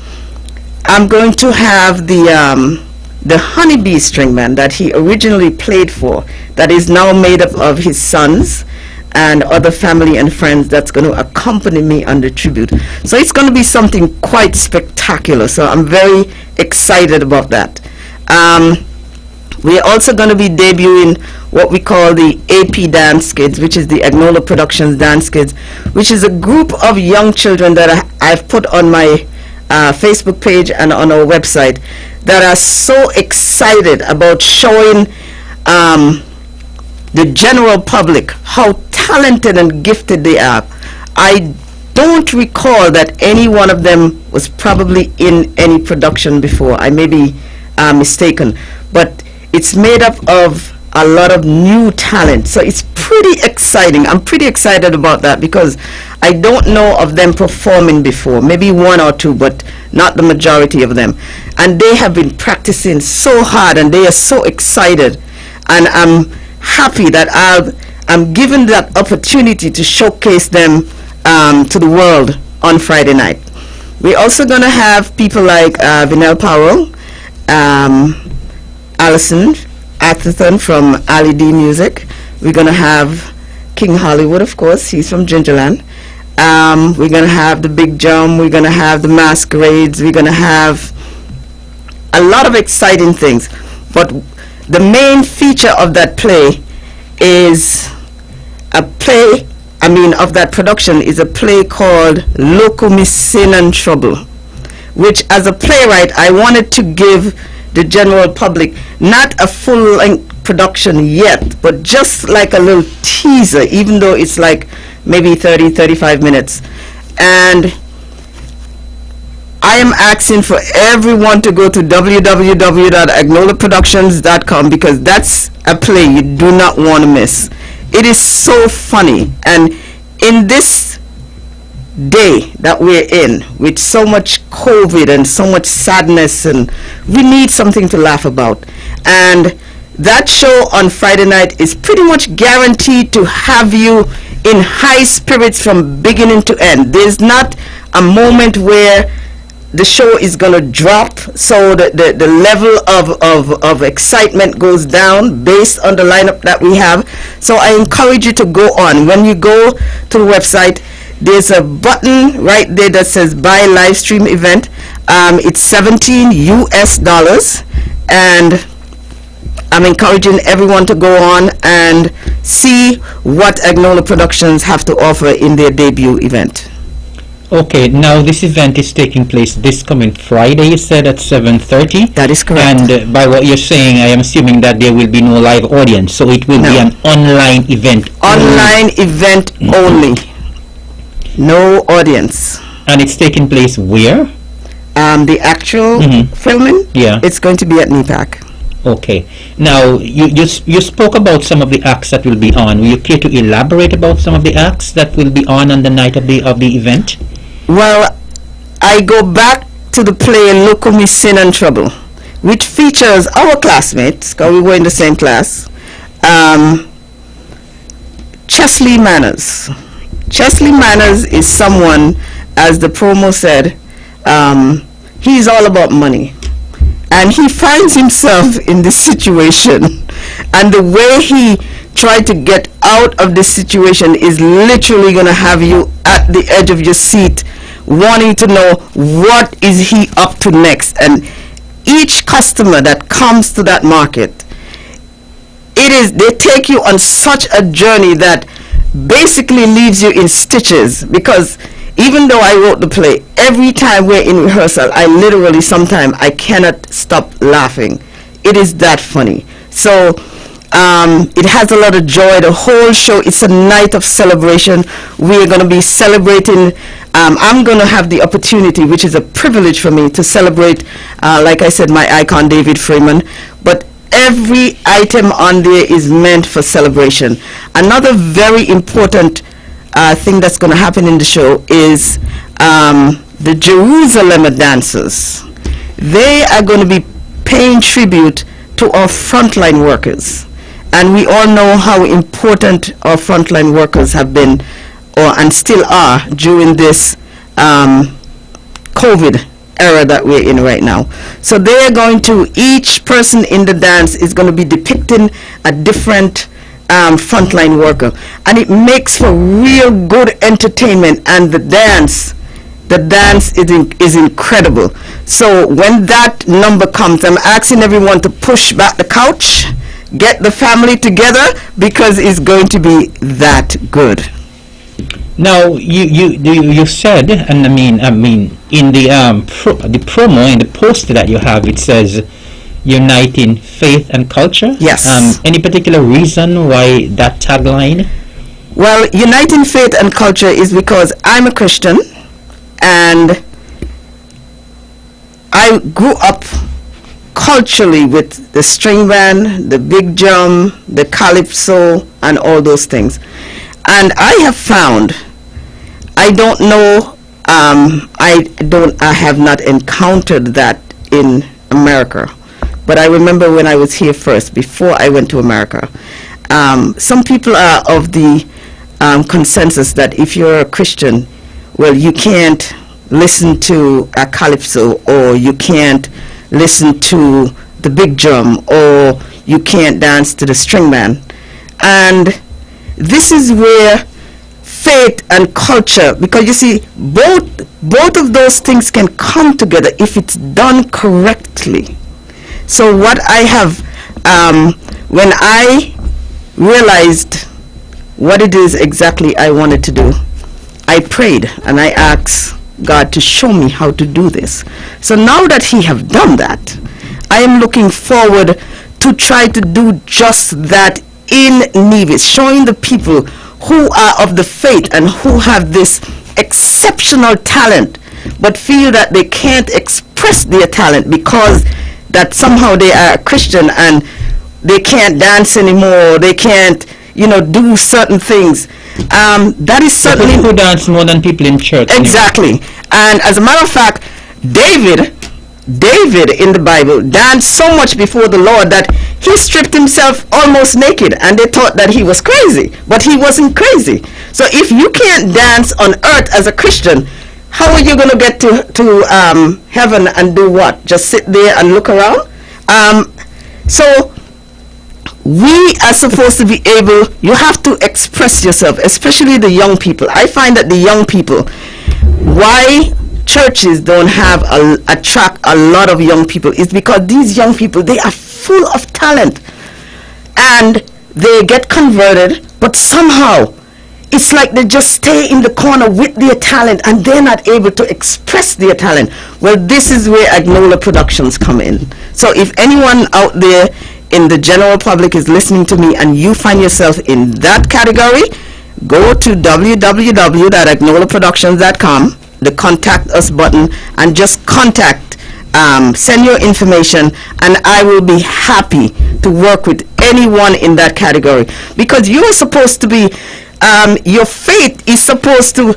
I'm going to have the Honeybee string band that he originally played for, that is now made up of his sons and other family and friends, that's going to accompany me on the tribute. So it's going to be something quite spectacular. So I'm very excited about that. We are also going to be debuting what we call the AP Dance Kids, which is the Agnola Productions Dance Kids, which is a group of young children that I've put on my Facebook page and on our website that are so excited about showing the general public how talented and gifted they are. I don't recall that any one of them was probably in any production before. I may be mistaken, but it's made up of a lot of new talent, so it's pretty exciting. I'm pretty excited about that because I don't know of them performing before, maybe one or two, but not the majority of them. And they have been practicing so hard and they are so excited, and I'm happy that I'm given that opportunity to showcase them to the world on Friday night. We're also going to have people like Vinell Powell, Allison Atherton from Ali D Music. We're going to have King Hollywood, of course. He's from Gingerland. We're going to have the Big Jump. We're going to have the masquerades. We're going to have a lot of exciting things. But the main feature of that play is of that production is a play called Loco Me Sin and Trouble, which as a playwright I wanted to give the general public not a full-length production yet, but just like a little teaser, even though it's like maybe 35 minutes. And I am asking for everyone to go to www.agnolaproductions.com, because that's a play you do not want to miss. It is so funny, and in this day that we're in with so much COVID and so much sadness, and we need something to laugh about, and that show on Friday night is pretty much guaranteed to have you in high spirits from beginning to end. There's not a moment where the show is going to drop, so the level of excitement goes down based on the lineup that we have. So I encourage you to go on. When you go to the website, there's a button right there that says buy live stream event. It's $17 US, and I'm encouraging everyone to go on and see what Agnola Productions have to offer in their debut event. Okay, now this event is taking place this coming Friday, you said, at 7:30. That is correct. And by what you're saying, I am assuming that there will be no live audience, so it will be an online event. Online event only. No audience. And it's taking place where? The actual filming? Yeah. It's going to be at NEPAC. Okay. Now, you spoke about some of the acts that will be on. Will you care to elaborate about some of the acts that will be on the night of the event? Well, I go back to the play Loco Me Sin and Trouble, which features our classmates, because we were in the same class, Chesley Manners. Chesley Manners is someone, as the promo said, he's all about money. And he finds himself in this situation, and the way he tried to get out of this situation is literally going to have you at the edge of your seat, wanting to know what is he up to next. And each customer that comes to that market, they take you on such a journey that basically leaves you in stitches, because even though I wrote the play, every time we're in rehearsal, I literally sometimes I cannot stop laughing. It is that funny. So it has a lot of joy. The whole show, it's a night of celebration. We are going to be celebrating. I'm going to have the opportunity, which is a privilege for me, to celebrate, like I said, my icon, David Freeman. But every item on there is meant for celebration. Another very important thing that's going to happen in the show is the Jerusalem dancers. They are going to be paying tribute to our frontline workers, and we all know how important our frontline workers have been and still are during this COVID era that we're in right now. So they're going to, each person in the dance is going to be depicting a different frontline worker, and it makes for real good entertainment. And the dance is incredible. So when that number comes, I'm asking everyone to push back the couch, get the family together, because it's going to be that good. Now you said, and I mean in the promo, in the poster that you have, it says uniting faith and culture. Yes. Any particular reason why that tagline? Well, uniting faith and culture is because I'm a Christian, and I grew up culturally with the string band, the big drum, the calypso, and all those things. And I have found, I have not encountered that in America. But I remember when I was here first, before I went to America, some people are of the consensus that if you're a Christian, well, you can't listen to a calypso, or you can't listen to the big drum, or you can't dance to the string band. And this is where faith and culture, because you see, both of those things can come together if it's done correctly. So what I have, when I realized what it is exactly I wanted to do, I prayed and I asked God to show me how to do this. So now that He have done that, I am looking forward to try to do just that in Nevis, showing the people who are of the faith and who have this exceptional talent but feel that they can't express their talent because that somehow they are a Christian and they can't dance anymore, they can't, do certain things. That is certainly... Who dance more than people in church. Exactly. And as a matter of fact, David in the Bible danced so much before the Lord that he stripped himself almost naked, and they thought that he was crazy, but he wasn't crazy. So if you can't dance on earth as a Christian, how are you going to get to heaven and do what? Just sit there and look around? So we are supposed to be able, you have to express yourself, especially the young people. I find that the young people, why churches don't attract a lot of young people is because these young people, they are full of talent and they get converted, but somehow it's like they just stay in the corner with their talent and they're not able to express their talent. Well, this is where Agnola Productions come in. So if anyone out there in the general public is listening to me and you find yourself in that category, go to www.agnolaproductions.com, the contact us button, and just send your information, and I will be happy to work with anyone in that category, because you are supposed to be, your faith is supposed to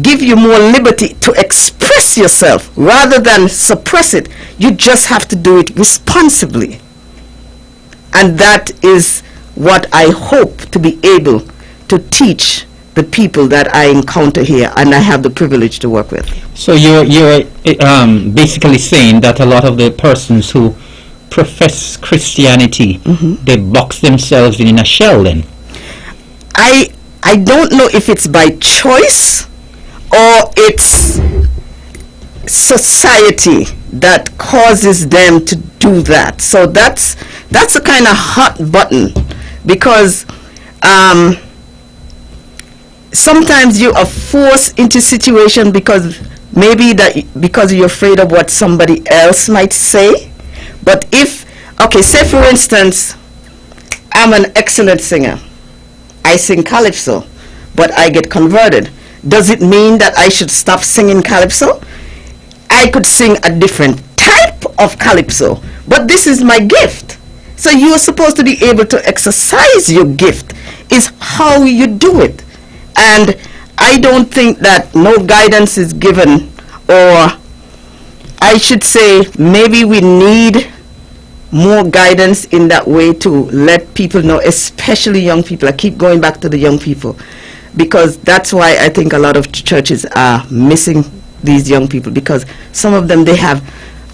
give you more liberty to express yourself rather than suppress it. You just have to do it responsibly. And that is what I hope to be able to teach the people that I encounter here and I have the privilege to work with. So you're basically saying that a lot of the persons who profess Christianity, they box themselves in a shell then? I don't know if it's by choice or it's society that causes them to do that. So that's a kind of hot button, because sometimes you are forced into situation because you're afraid of what somebody else might say. But say for instance, I'm an excellent singer, I sing calypso, but I get converted. Does it mean that I should stop singing calypso? I could sing a different type of calypso, but this is my gift. So you are supposed to be able to exercise your gift, is how you do it. And I don't think that no guidance is given, or I should say maybe we need more guidance in that way to let people know, especially young people. I keep going back to the young people, because that's why I think a lot of churches are missing these young people, because some of them, they have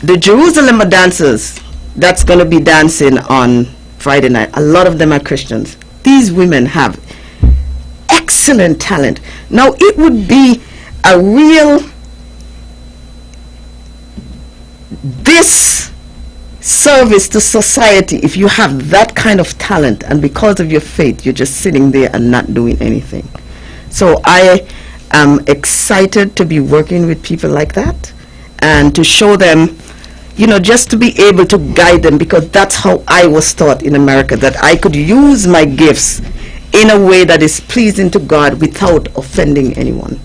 the Jerusalem dancers that's going to be dancing on Friday night. A lot of them are Christians. These women have excellent talent. Now it would be a real disservice to society if you have that kind of talent and because of your faith you're just sitting there and not doing anything. So I am excited to be working with people like that and to show them, just to be able to guide them, because that's how I was taught in America, that I could use my gifts in a way that is pleasing to God without offending anyone.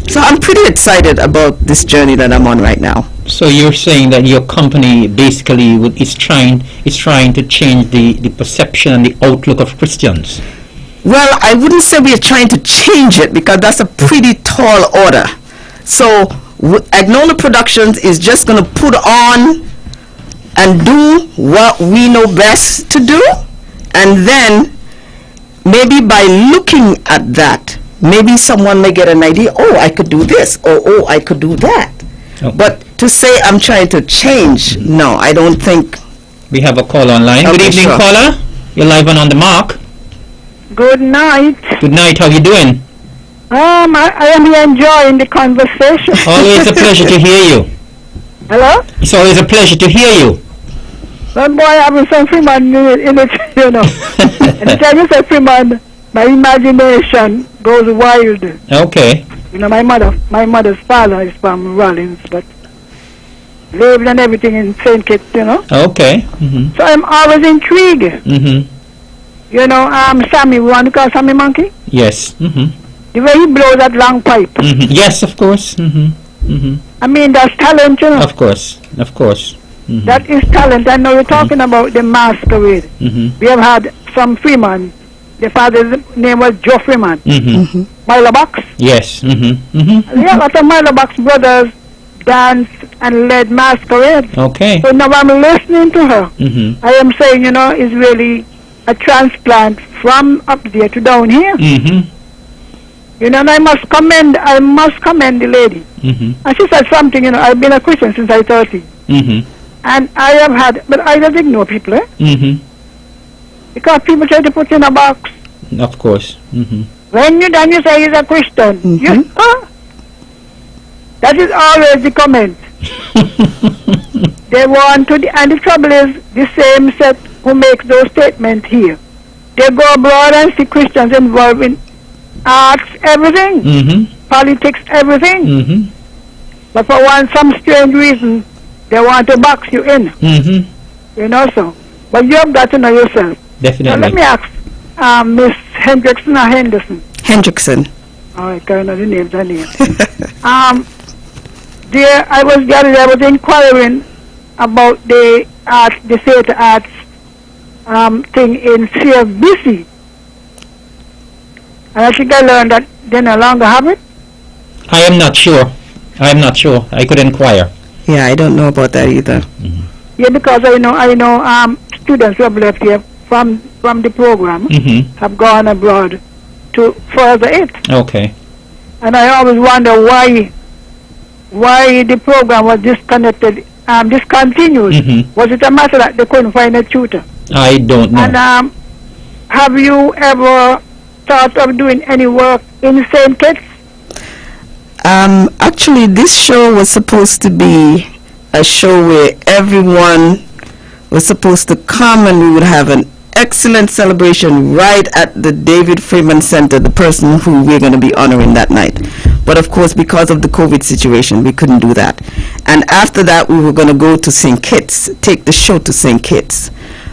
So I'm pretty excited about this journey that I'm on right now. So you're saying that your company basically is trying to change the perception and the outlook of Christians? Well, I wouldn't say we are trying to change it, because that's a pretty tall order. So Agnola Productions is just going to put on and do what we know best to do, and then maybe by looking at that, maybe someone may get an idea, I could do this, or I could do that. Okay. But to say I'm trying to change, no, I don't think. We have a call online. Okay, Good evening, sure. caller. You're live and on the mark. Good night. Good night. How you doing? I am enjoying the conversation. Always a pleasure to hear you. Hello? It's always a pleasure to hear you. Well, boy, having some Freeman in it, you know. Anytime you say Freeman, my imagination goes wild. Okay. You know, my mother's father is from Rollins, but lived and everything in St. Kitts, you know. Okay. Mm-hmm. So I'm always intrigued. Mm-hmm. You know, Sammy, we want to call Sammy Monkey? Yes. Mm-hmm. The way he blows that long pipe. Mm-hmm. Yes, of course. Mm-hmm. Mm-hmm. I mean, that's talent, you know. Of course. Of course. Mm-hmm. That is talent. I know you're talking about the masquerade. Mm-hmm. We have had some Freeman. The father's name was Joe Freeman. Mm-hmm. Milo Box. Yes. Mm-hmm. Mm-hmm. Yeah, a lot of Milo Box brothers danced and led masquerade. Okay. So now I'm listening to her. Mm-hmm. I am saying, you know, it's really a transplant from up there to down here. Mm-hmm. You know, and I must commend the lady. Mm-hmm. And she said something, you know, I've been a Christian since I was 13. Mm-hmm. And I have had, but I don't ignore people, eh? Mm-hmm. Because people try to put you in a box. Of course. Mm-hmm. When you then you say he's a Christian, that is always the comment. They want to, and the trouble is the same set who makes those statements here. They go abroad and see Christians involved in arts, everything, Mm-hmm. politics, everything. Mm-hmm. But for some strange reason, they want to box you in. Mm-hmm. You know so. But you have got to know yourself. Definitely. Now let me ask Miss Hendrickson or Henderson. Hendrickson. All right, I know the names are names. There, I was inquiring about the theater arts thing in CFBC, and I think I learned that they no longer have it. I am not sure. I could inquire. Yeah, I don't know about that either. Mm-hmm. Yeah, because I know students who have left here from the program Mm-hmm. have gone abroad to further it, Okay. and I always wonder why the program was disconnected, discontinued. Mm-hmm. Was it a matter that they couldn't find a tutor? I don't know. And have you ever thought of doing any work in St. Kitts? Actually, this show was supposed to be a show where everyone was supposed to come and we would have an excellent celebration right at the David Freeman Center, the person who we're going to be honoring that night. But of course, because of the COVID situation, we couldn't do that. And after that, we were going to go to St. Kitts, take the show to St. Kitts.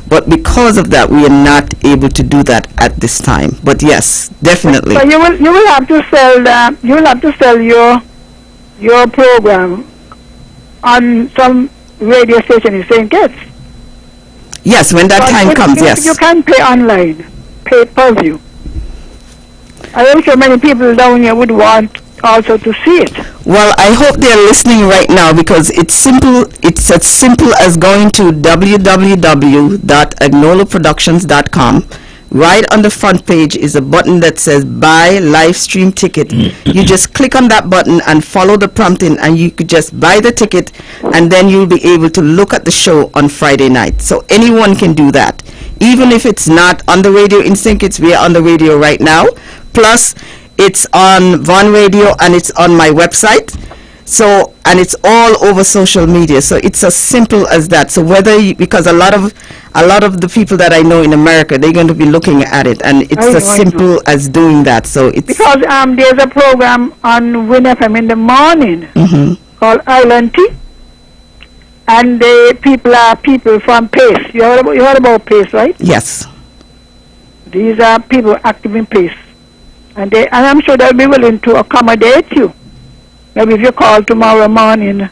But because of that, we are not able to do that at this time. But yes, definitely. So you will have to sell your program on some radio station in St. Kitts. Yes, when that time comes, yes. You can pay online, pay per view. I am sure many people down here would want also to see it. Well, I hope they're listening right now because it's simple. It's as simple as going to www.agnolaproductions.com. Right on the front page is a button that says buy live stream ticket. You just click on that button and follow the prompting and you could just buy the ticket and then you'll be able to look at the show on Friday night. So anyone can do that. Even if it's not on the radio in St. Kitts, we are on the radio right now. Plus, it's on Von Radio and it's on my website. So, and it's all over social media. So it's as simple as that. So because a lot of the people that I know in America, they're going to be looking at it, and it's as simple as doing that. So it's because there's a program on Win FM in the morning called Island Tea, and the people are people from Pace. You heard about Pace, right? Yes. These are people active in Pace, and I'm sure they'll be willing to accommodate you. Maybe if you call tomorrow morning.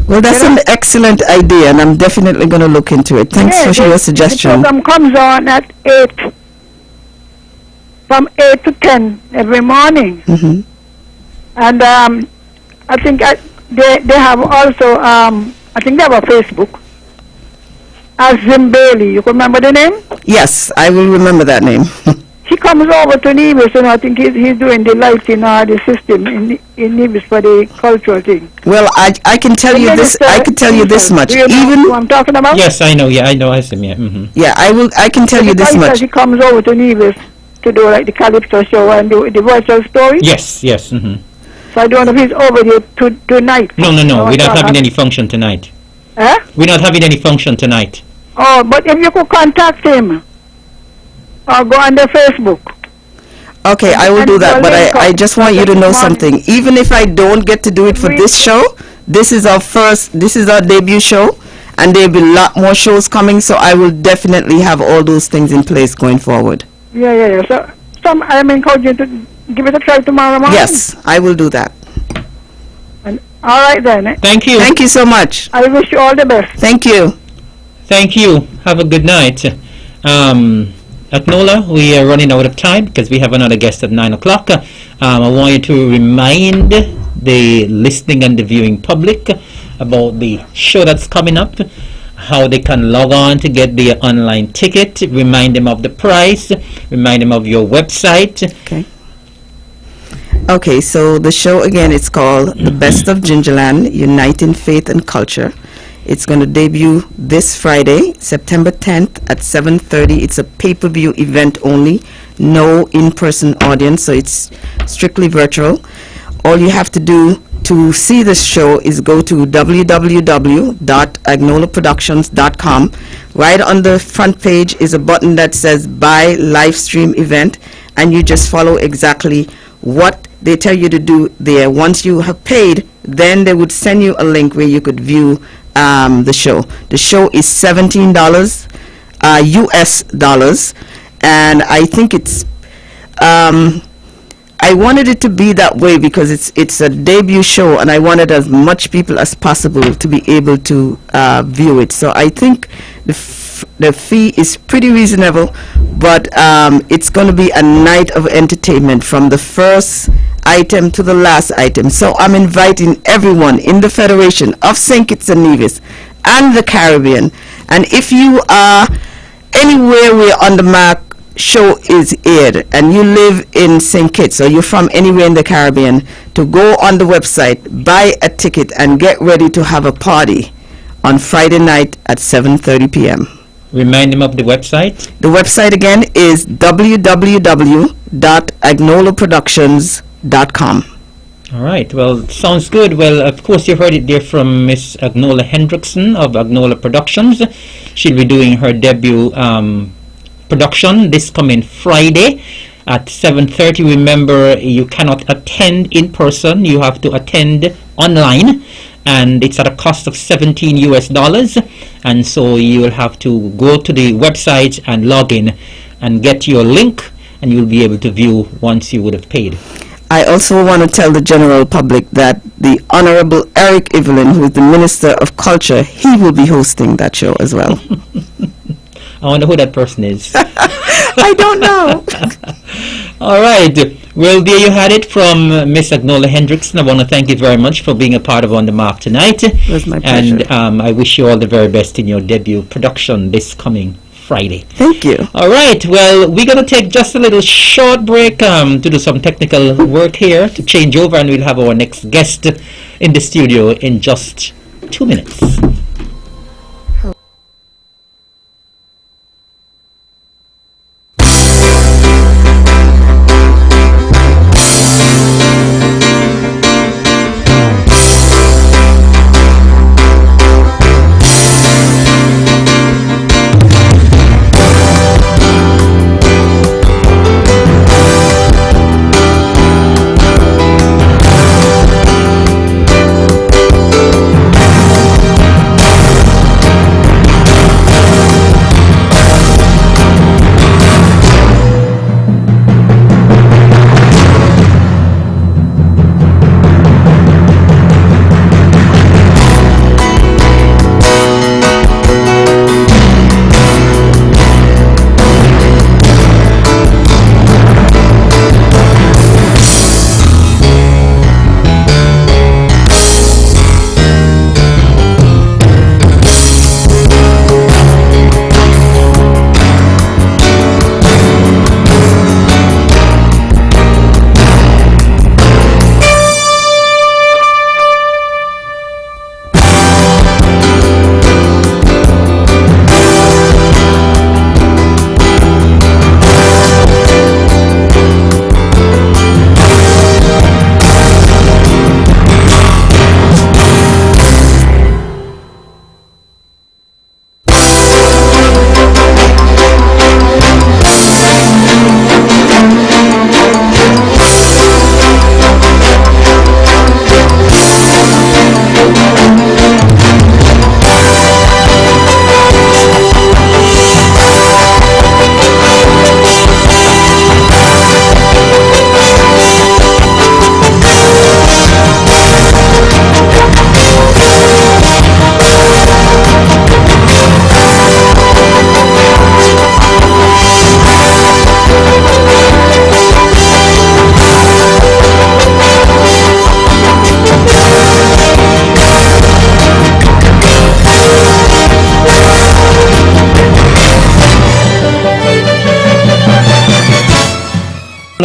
Well, that's an excellent idea, and I'm definitely going to look into it. Thanks for your suggestion. The program comes on at 8, from 8 to 10 every morning. And I think they have also, I think they have a Facebook. As Zimbali, you remember the name? Yes, I will remember that name. He he comes over to Nevis, and I think he's doing the lighting the system in Nevis for the cultural thing. Well, I can tell you this. I can tell you this much. Do you know Even who I'm talking about? Yes, I know. Yeah, I know. I see. Yeah. Mm-hmm. yeah, I can tell you The this guy much. says he comes over to Nevis to do like the Calypso show and do the virtual story. Yes. Yes. Mm-hmm. So I don't know if he's over there tonight. No. We're not having any function tonight. Huh? We're not having any function tonight. Oh, but if you could contact him, or go on their Facebook. Okay, I will do that, but I just want you to know something. Even if I don't get to do it for this show, this is our debut show, and there'll be a lot more shows coming, so I will definitely have all those things in place going forward. Yeah. So I'm encouraging you to give it a try tomorrow morning. Yes, I will do that. And, all right then. Thank you. Thank you so much. I wish you all the best. Thank you. Thank you. Have a good night. Agnola, we are running out of time because we have another guest at 9 o'clock. I want you to remind the listening and the viewing public about the show that's coming up, how they can log on to get their online ticket, remind them of the price, remind them of your website. Okay, so the show again, it's called The Best of Gingerland, Uniting Faith and Culture. It's going to debut this Friday, September 10th at 7:30. It's a pay-per-view event only, no in-person audience, so it's strictly virtual. All you have to do to see this show is go to www.agnolaproductions.com. Right on the front page is a button that says Buy Live Stream Event, and you just follow exactly what they tell you to do there. Once you have paid, then they would send you a link where you could view the show. The show is $17 US dollars, and I think it's I wanted it to be that way because it's a debut show, and I wanted as much people as possible to be able to view it. So I think the fee is pretty reasonable, but it's going to be a night of entertainment from the first item to the last item. So I'm inviting everyone in the Federation of St. Kitts and Nevis and the Caribbean, and if you are anywhere where On the Mark show is aired and you live in St. Kitts or you're from anywhere in the Caribbean, to go on the website, buy a ticket, and get ready to have a party on Friday night at 7:30 p.m. Remind them of the website. The website again is www.agnolaproductions.com. All right. Well, sounds good. Well, of course, you heard it there from Miss Agnola Hendrickson of Agnola Productions. She'll be doing her debut production this coming Friday at 7:30. Remember, you cannot attend in person. You have to attend online, and it's at a cost of $17 US. And so you will have to go to the website and log in and get your link, and you'll be able to view once you would have paid. I also want to tell the general public that the Honorable Eric Evelyn, who is the Minister of Culture, he will be hosting that show as well. I wonder who that person is. I don't know. All right. Well, there you had it from Miss Agnola Hendrickson. I want to thank you very much for being a part of On the Mark tonight. It was my pleasure. And I wish you all the very best in your debut production this coming Friday. Thank you. All right. Well, we're going to take just a little short break to do some technical work here to change over, and we'll have our next guest in the studio in just 2 minutes.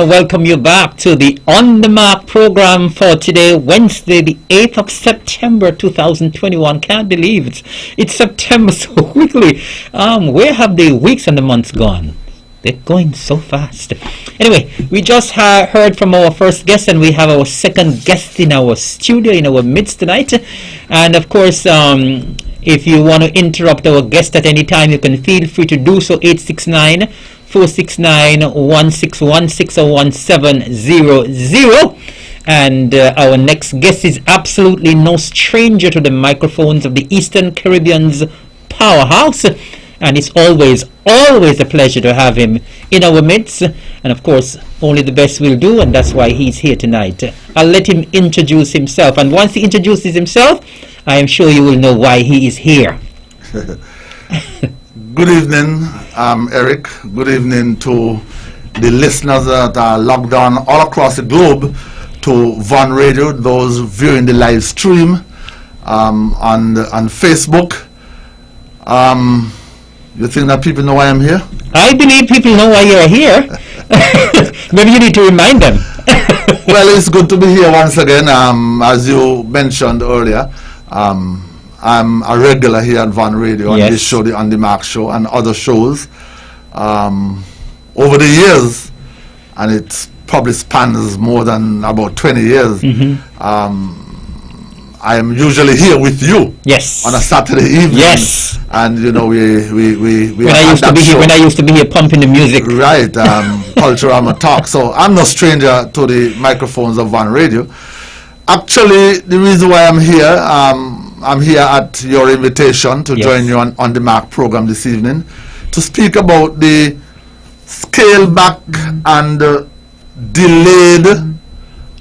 Welcome you back to the On the Mark program for today, Wednesday, the 8th of September 2021. Can't believe it's September so quickly. Where have the weeks and the months gone? They're going so fast. Anyway, we just heard from our first guest, and we have our second guest in our studio, in our midst tonight. And of course, if you want to interrupt our guest at any time, you can feel free to do so. 869-469-1616 or 1700. And our next guest is absolutely no stranger to the microphones of the Eastern Caribbean's powerhouse. And it's always a pleasure to have him in our midst. And of course, only the best will do, and that's why he's here tonight. I'll let him introduce himself. And once he introduces himself, I am sure you will know why he is here. Good evening, Eric. Good evening to the listeners that are logged on all across the globe to Von Radio, those viewing the live stream on Facebook. You think that people know why I'm here? I believe people know why you're here. Maybe you need to remind them. Well, it's good to be here once again. As you mentioned earlier, I'm a regular here at Von Radio on this show, the On the Mark show, and other shows. Over the years, and it probably spans more than about 20 years, I am usually here with you. Yes. On a Saturday evening. Yes. And you know we when I used to be here pumping the music. Right. Culturama Talk. So I'm no stranger to the microphones of Von Radio. Actually, the reason why I'm here at your invitation to join you on the Mark program this evening to speak about the scale back and delayed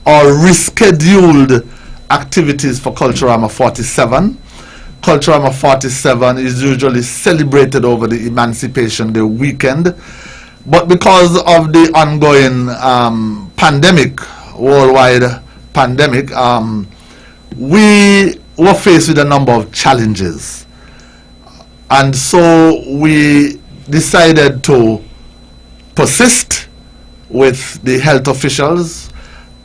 or rescheduled activities for Culturama 47. Culturama 47 is usually celebrated over the Emancipation Day weekend, but because of the ongoing worldwide pandemic, we were faced with a number of challenges, and so we decided to persist with the health officials,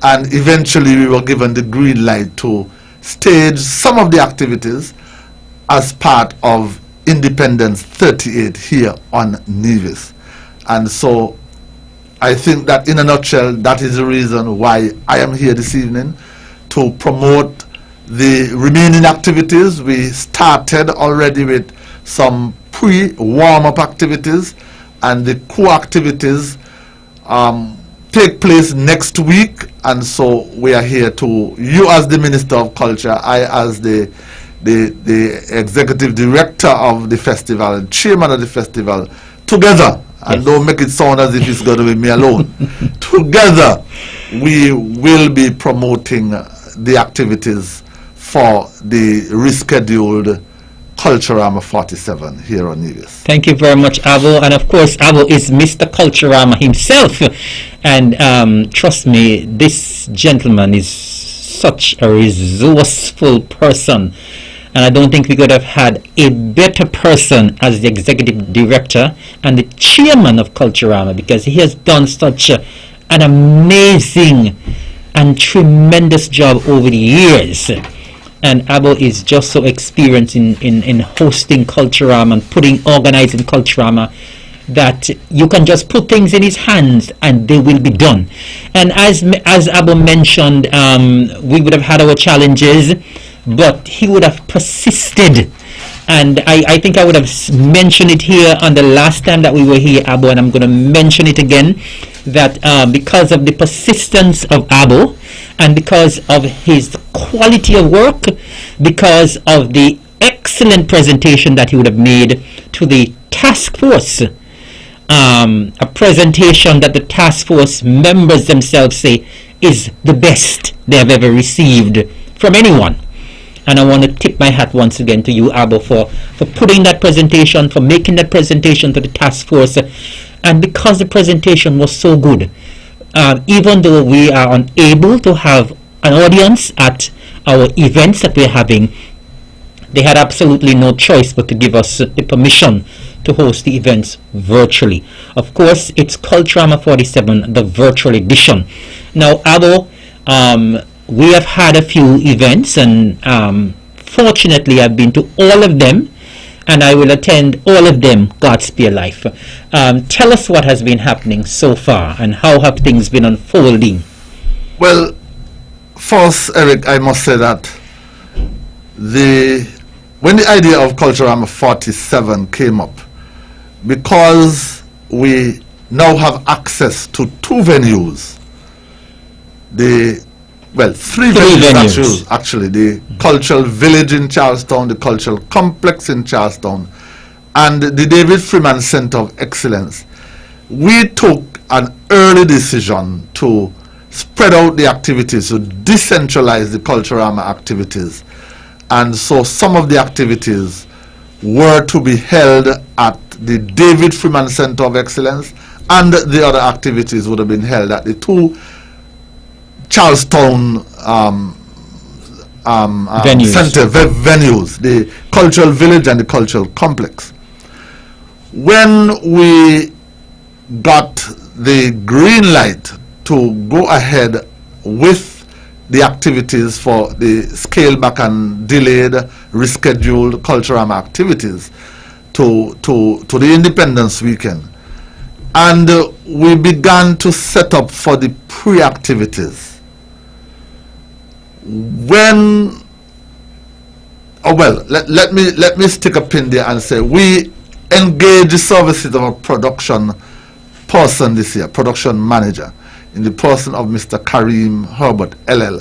and eventually we were given the green light to stage some of the activities as part of Independence 38 here on Nevis. And so I think that in a nutshell, that is the reason why I am here this evening, to promote the remaining activities. We started already with some pre-warm-up activities, and the core activities take place next week. And so we are here to, you as the Minister of Culture, I as the Executive Director of the festival, Chairman of the festival, together, and don't make it sound as if it's going to be me alone, together we will be promoting the activities for the rescheduled Culturama 47 here on Nevis. Thank you very much, Avo. And of course, Avo is Mr. Culturama himself. And trust me, this gentleman is such a resourceful person. And I don't think we could have had a better person as the executive director and the chairman of Culturama, because he has done such an amazing and tremendous job over the years. And Abo is just so experienced in hosting Culturama and organizing Culturama, that you can just put things in his hands and they will be done. And as Abo mentioned, we would have had our challenges, but he would have persisted. And I think I would have mentioned it here on the last time that we were here, Abo, and I'm going to mention it again, that because of the persistence of Abo, and because of his quality of work, because of the excellent presentation that he would have made to the task force, a presentation that the task force members themselves say is the best they have ever received from anyone. And I want to tip my hat once again to you, Abo, for putting that presentation, for making that presentation to the task force. And because the presentation was so good, even though we are unable to have an audience at our events that we're having, they had absolutely no choice but to give us the permission to host the events virtually. Of course, it's Culturama 47, the virtual edition. Now, Abo, we have had a few events, and fortunately, I've been to all of them, and I will attend all of them, God spare life. Tell us what has been happening so far, and how have things been unfolding? Well, first, Eric, I must say that when the idea of Culturama 47 came up, because we now have access to two venues, three venues actually, the Cultural Village in Charlestown, the Cultural Complex in Charlestown, and the David Freeman Center of Excellence. We took an early decision to spread out the activities, to decentralize the Culturama activities. And so some of the activities were to be held at the David Freeman Center of Excellence, and the other activities would have been held at the two Charlestown venues, the Cultural Village and the Cultural Complex. When we got the green light to go ahead with the activities for the scaled back and delayed, rescheduled Culturama activities to the Independence Weekend, and we began to set up for the pre-activities. Let me stick a pin there and say we engaged the services of a production person this year, production manager, in the person of Mr. Kareem Herbert LL,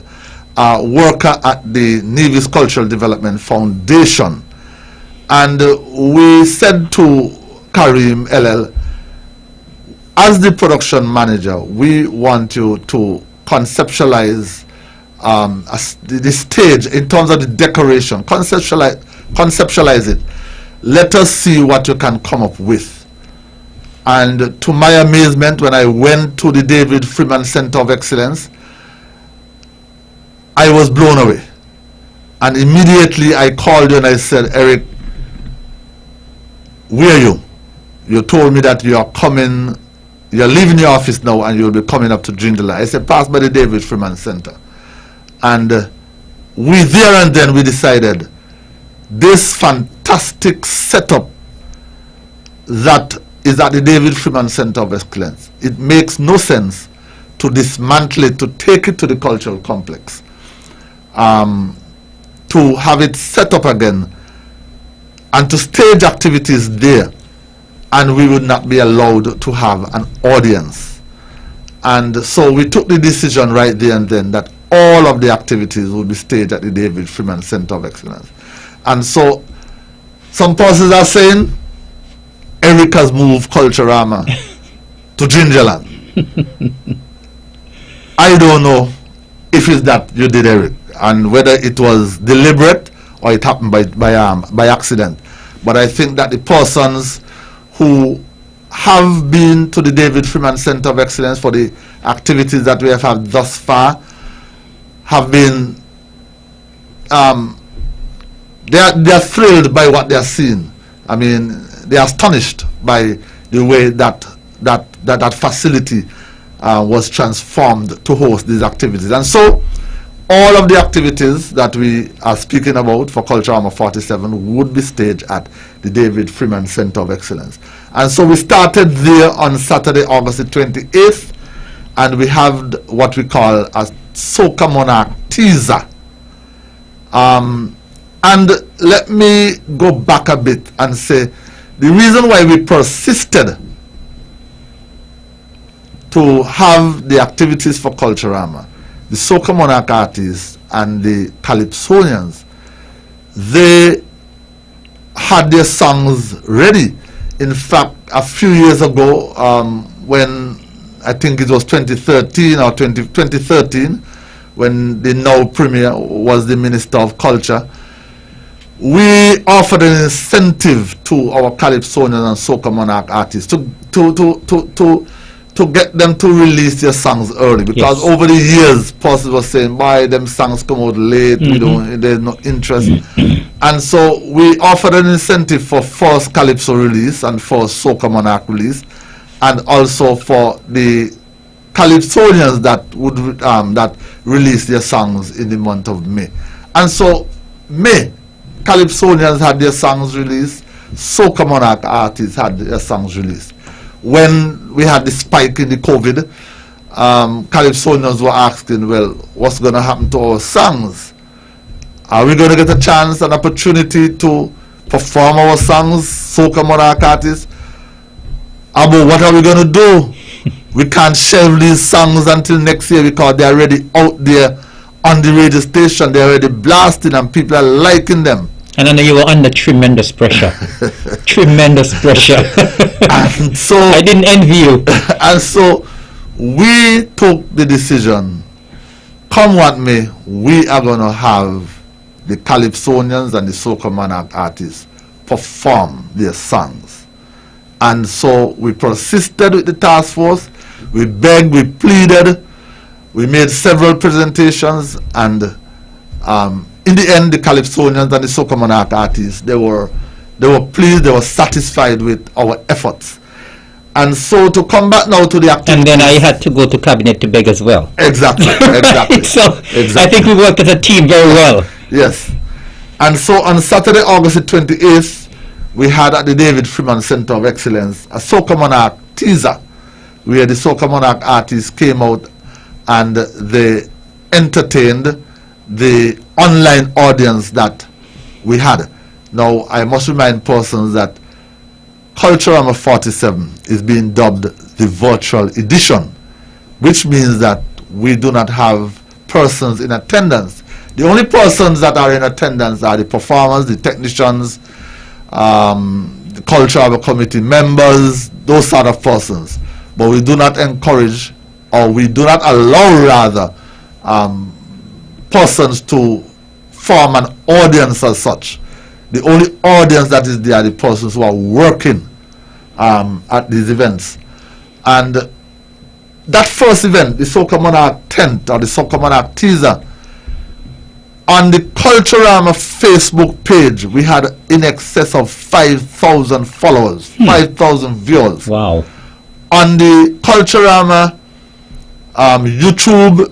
a worker at the Nevis Cultural Development Foundation. And we said to Kareem LL, as the production manager, we want you to conceptualize the stage in terms of the decoration, conceptualize it. Let us see what you can come up with. And to my amazement, when I went to the David Freeman Center of Excellence, I was blown away. And immediately I called you and I said, Eric, where are you? You told me that you are coming, you're leaving your office now and you'll be coming up to Joondalup. I said, pass by the David Freeman Center. And we there and then we decided this fantastic setup that is at the David Freeman Center of Excellence. It makes no sense to dismantle it, to take it to the cultural complex, to have it set up again, and to stage activities there, and we would not be allowed to have an audience. And so we took the decision right there and then that all of the activities would be staged at the David Freeman Center of Excellence. And so some persons are saying Eric has moved Culturama to Gingerland. I don't know if it's that you did, Eric, and whether it was deliberate or it happened by accident. But I think that the persons who have been to the David Freeman Center of Excellence for the activities that we have had thus far have been they are thrilled by what they are seeing. I mean, they are astonished by the way that facility was transformed to host these activities. And so all of the activities that we are speaking about for Culturama 47 would be staged at the David Freeman Center of Excellence. And so we started there on Saturday, August the 28th, and we have what we call a Soca Monarch teaser. And let me go back a bit and say the reason why we persisted to have the activities for Culturama, the Soca Monarch artists and the Calypsonians, they had their songs ready. In fact, a few years ago, when I think it was 2013 or 2013, when the now Premier was the Minister of Culture, we offered an incentive to our Calypsonian and Soca Monarch artists to to get them to release their songs early, because over the years, persons were saying, "Boy, them songs come out late. We don't. There's no interest." And so we offered an incentive for first Calypso release and first Soca Monarch release, and also for the Calypsonians that would that release their songs in the month of May. And so May, Calypsonians had their songs released. Soca Monarch artists had their songs released. When we had the spike in the COVID, Calypsonians were asking, well, what's going to happen to our songs? Are we going to get a chance, an opportunity to perform our songs, Soca Monarch artists? But what are we going to do? We can't shelve these songs until next year because they're already out there on the radio station. They're already blasting and people are liking them. And I know you were under tremendous pressure. Tremendous pressure. And so I didn't envy you. And so we took the decision, come what may, we are going to have the Calypsonians and the Soca Monarch artists perform their songs. And so we persisted with the task force. We begged, we pleaded, we made several presentations, and in the end, the Calypsonians and the Soca Monarch artists, they were pleased, they were satisfied with our efforts. And so to come back now to the activities. And then I had to go to cabinet to beg as well. Exactly, exactly. So exactly. I think we worked as a team very well. Yes. And so on Saturday, August the 28th, we had at the David Freeman Center of Excellence a Soca Monarch teaser, where the Soca Monarch artists came out and they entertained the online audience that we had. Now, I must remind persons that Culturama 47 is being dubbed the virtual edition, which means that we do not have persons in attendance. The only persons that are in attendance are the performers, the technicians, the Culturama committee members, those sort of persons. But we do not encourage, or we do not allow rather, persons to form an audience as such. The only audience that is there are the persons who are working at these events. And that first event, the Soca Monarch tent or the Soca Monarch teaser, on the Culturama Facebook page, we had in excess of 5,000 followers, 5,000 viewers. Wow. On the Culturama YouTube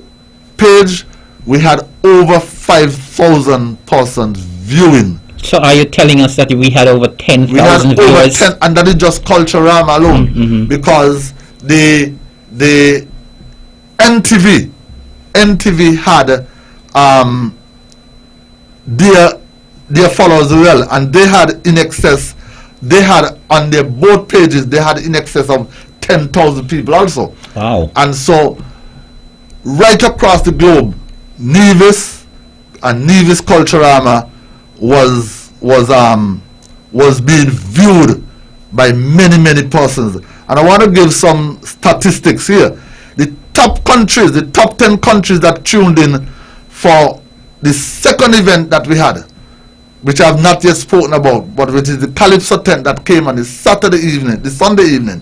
page, we had over 5,000 persons viewing. So are you telling us that we had over 10,000 We had over viewers? 10, and that is just Culturama alone, because the NTV had their followers as well, and they had in excess, they had on their both pages, they had in excess of 10,000 people also. Wow. And so right across the globe, Nevis and Nevis Culturama was being viewed by many persons. And I want to give some statistics here. The top countries, the top 10 countries that tuned in for the second event that we had, which I have not yet spoken about, but which is the Calypso tent that came on the Saturday evening, the Sunday evening.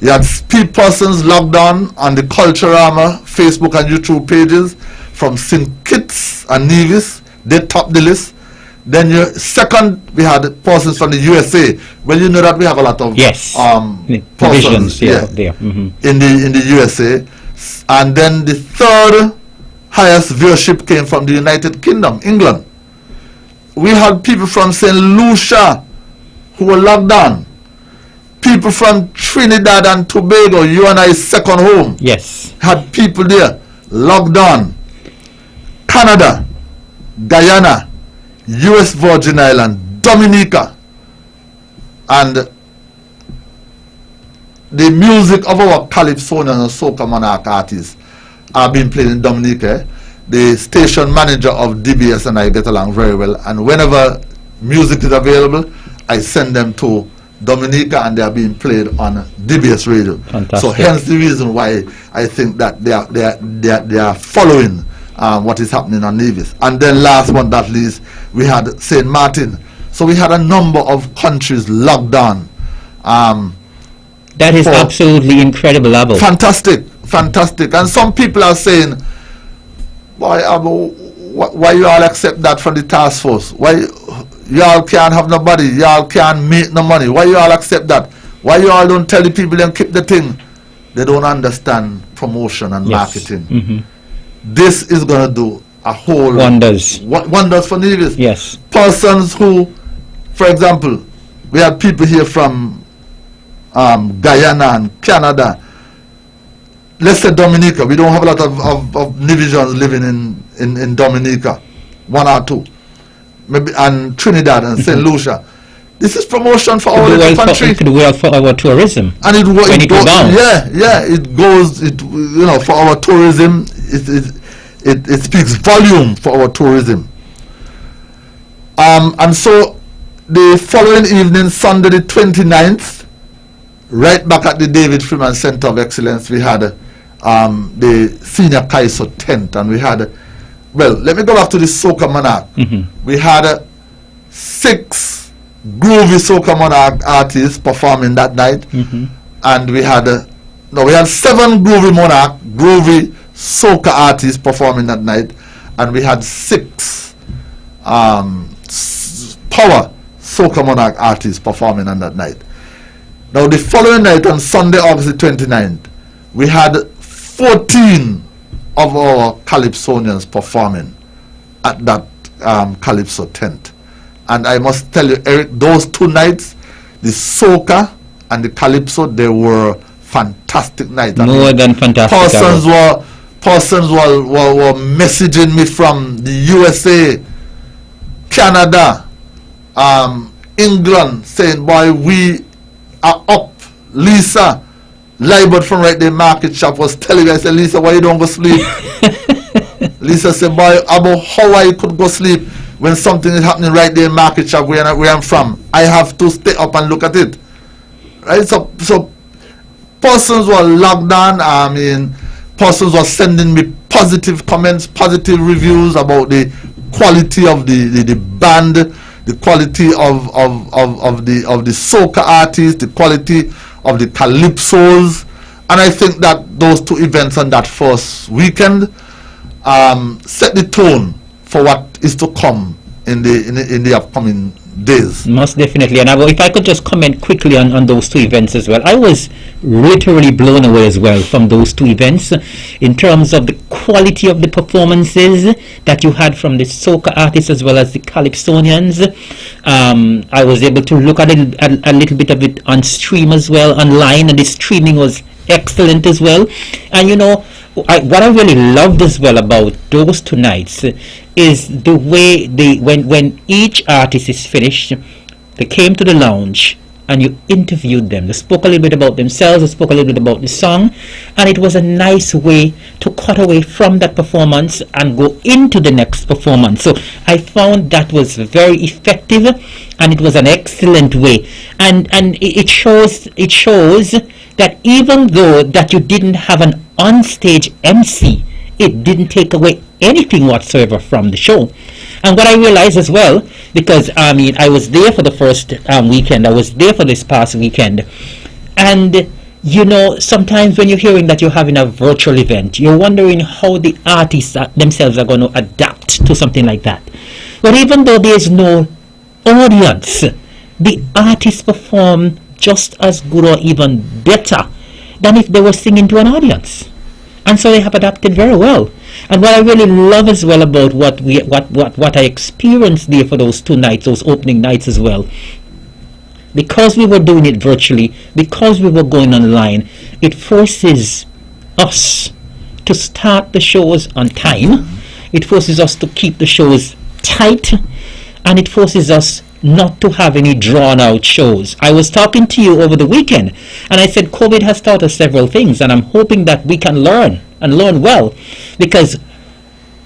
You had persons logged on the Culturama Facebook and YouTube pages from St. Kitts and Nevis. They topped the list. Then second, we had persons from the USA. Well, you know that we have a lot of persons there. In the USA. And then the third highest viewership came from the United Kingdom, England. We had people from St. Lucia who were logged on. People from Trinidad and Tobago, you and I's second home. Yes. Had people there logged on. Canada, Guyana, US Virgin Island, Dominica. And the music of our Calypsonian and Soca Monarch artists are being played in Dominica. The station manager of DBS and I get along very well, and whenever music is available, I send them to Dominica and they are being played on DBS radio. Fantastic. So hence the reason why I think that they are following what is happening on Nevis. And then last but not least, we had St. Martin. So we had a number of countries locked down. That is absolutely incredible, Abo. Fantastic. And some people are saying, boy, Abo, why you all accept that from the task force? Why y'all can't have nobody? Y'all can't make no money? Why you all accept that? Why you all don't tell the people them keep the thing? They don't understand promotion and marketing. Mm-hmm. This is going to do a whole wonders for Nevis. Yes. Persons who, for example, we have people here from Guyana and Canada. Let's say Dominica. We don't have a lot of Nevisians living in Dominica, 1 or 2, maybe, and Trinidad and St. Lucia. This is promotion for our little country. It could well for our tourism. And it goes. It goes. For our tourism, it speaks volume for our tourism. And so the following evening, Sunday the 29th, right back at the David Freeman Center of Excellence, we had the Senior Kaiso tent, and we had, let me go back to the Soca Monarch. Mm-hmm. We had 6 groovy Soca Monarch artists performing that night, mm-hmm. and we had 7 groovy soca artists performing that night, and we had 6 power soca monarch artists performing on that night. Now the following night, on Sunday, August the 29th, we had 14 of our Calypsonians performing at that Calypso tent. And I must tell you, Eric, those 2 nights, the soca and the Calypso, they were fantastic nights. More than fantastic. Persons were messaging me from the USA, Canada, England, saying, boy, we are up. Lisa Libert from right there market shop was telling me, I said, Lisa, why you don't go sleep? Lisa said, boy, about how I could go sleep when something is happening right there in market shop where I'm from. I have to stay up and look at it. Right? So persons were logged on. Persons were sending me positive comments, positive reviews about the quality of the band, the quality of the soca artists, the quality of the calypsos. And I think that those 2 events on that first weekend set the tone for what is to come in the upcoming days. Most definitely. And if I could just comment quickly on those 2 events as well. I was literally blown away as well from those 2 events in terms of the quality of the performances that you had from the soca artists as well as the Calypsonians. I was able to look at it, a little bit of it on stream as well, online, and the streaming was excellent as well. And what I really loved as well about those 2 nights is the way when each artist is finished, they came to the lounge and you interviewed them. They spoke a little bit about themselves, they spoke a little bit about the song, and it was a nice way to cut away from that performance and go into the next performance. So I found that was very effective, and it was an excellent way. And it shows that even though that you didn't have an on-stage MC, it didn't take away anything whatsoever from the show. And what I realized as well, because I was there for the first weekend, I was there for this past weekend, and sometimes when you're hearing that you're having a virtual event, you're wondering how the artists themselves are going to adapt to something like that. But even though there's no audience, the artists perform just as good or even better than if they were singing to an audience. And so they have adapted very well. And what I really love as well about what I experienced there for those 2 nights, those opening nights as well, because we were doing it virtually, because we were going online, it forces us to start the shows on time. It forces us to keep the shows tight, and it forces us not to have any drawn out shows. I was talking to you over the weekend, and I said COVID has taught us several things, and I'm hoping that we can learn and learn well, because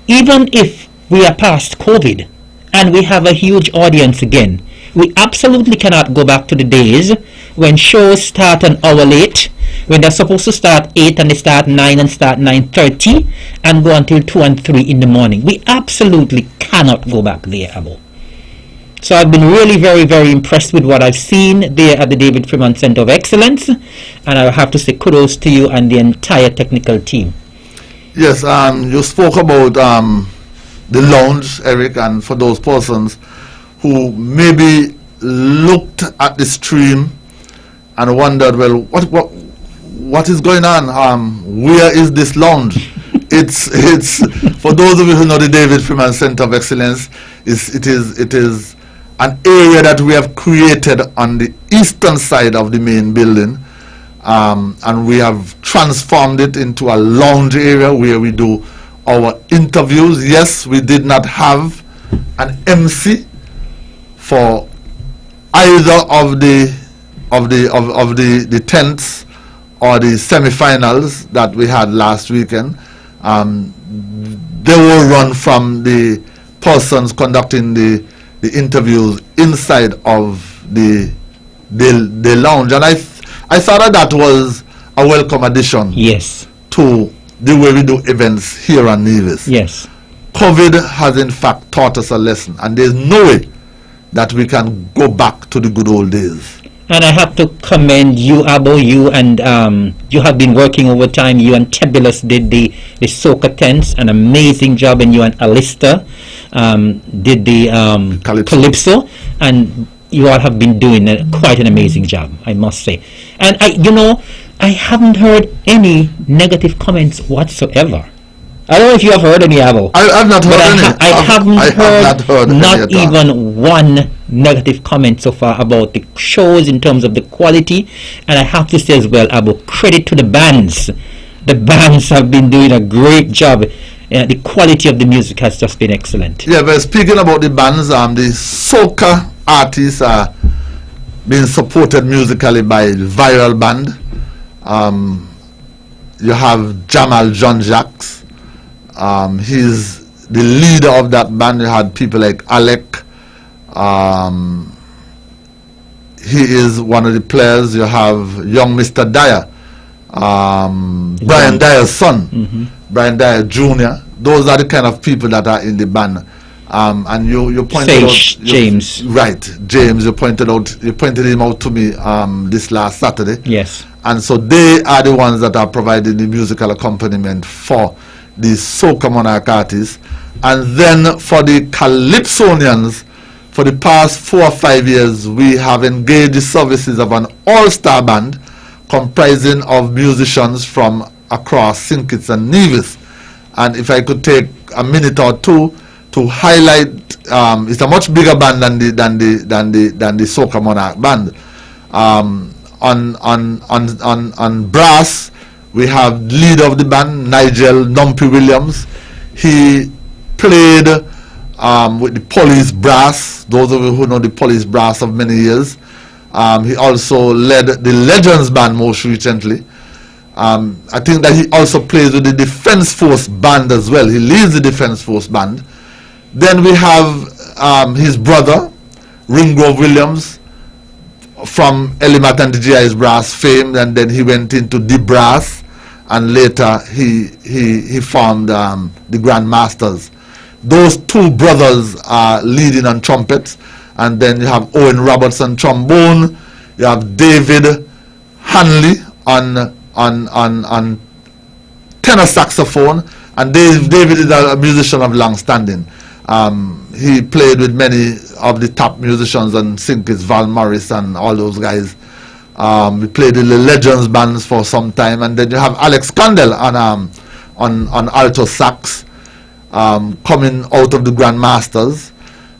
even if we are past COVID and we have a huge audience again, we absolutely cannot go back to the days when shows start an hour late, when they're supposed to start 8 and they start 9 and start 9:30 and go until 2 and 3 in the morning. We absolutely cannot go back there, Abo. So I've been really very, very impressed with what I've seen there at the David Freeman Center of Excellence, and I have to say kudos to you and the entire technical team. Yes, you spoke about the lounge, Eric, and for those persons who maybe looked at the stream and wondered, well, what is going on? Where is this lounge? It's for those of you who know the David Freeman Center of Excellence, it is an area that we have created on the eastern side of the main building, and we have transformed it into a lounge area where we do our interviews. Yes, we did not have an MC for either of the tents or the semi-finals that we had last weekend. They were run from the persons conducting the interviews inside of the lounge, and I thought that was a welcome addition. Yes. To the way we do events here on Nevis. Yes. COVID has in fact taught us a lesson, and there's no way that we can go back to the good old days. And I have to commend you, Abo, you and you have been working overtime. You and Tebulus did the soca tents, an amazing job, and you and Alistair did the Calypso, and you all have been doing quite an amazing job, I must say. And I haven't heard any negative comments whatsoever. I don't know if you have heard any, Abo. I've not heard any. I haven't heard not any even one negative comment so far about the shows in terms of the quality. And I have to say as well, Abo, credit to the bands. The bands have been doing a great job. The quality of the music has just been excellent. Yeah, but speaking about the bands, the soca artists are being supported musically by Viral Band. You have Jamal John Jacques. He's the leader of that band. You had people like Alec. He is one of the players. You have young Mr. Dyer, Brian Dyer's son, Brian Dyer Jr. Those are the kind of people that are in the band. And you pointed out James. Right, James. You pointed him out to me this last Saturday. Yes. And so they are the ones that are providing the musical accompaniment for the soca monarch artists. And then for the Calypsonians, for the past 4 or 5 years, we have engaged the services of an all-star band comprising of musicians from across St. Kitts and Nevis. And if I could take a minute or two to highlight, it's a much bigger band than the soca monarch band. On brass, we have leader of the band, Nigel Numpy Williams. He played with the Police Brass, those of you who know the Police Brass of many years. He also led the Legends Band most recently. I think that he also plays with the Defense Force Band as well. He leads the Defense Force Band. Then we have his brother, Ringrove Williams, from Elimat and the GI's Brass fame, and then he went into the Brass, and later he formed the Grand Masters. Those two brothers are leading on trumpets, and then you have Owen Robertson trombone, you have David Hanley on tenor saxophone, and David is a musician of long standing. He played with many of the top musicians and Sinkis, Val Morris and all those guys. He played in the Legends bands for some time, and then you have Alex Condell on alto sax, coming out of the Grand Masters.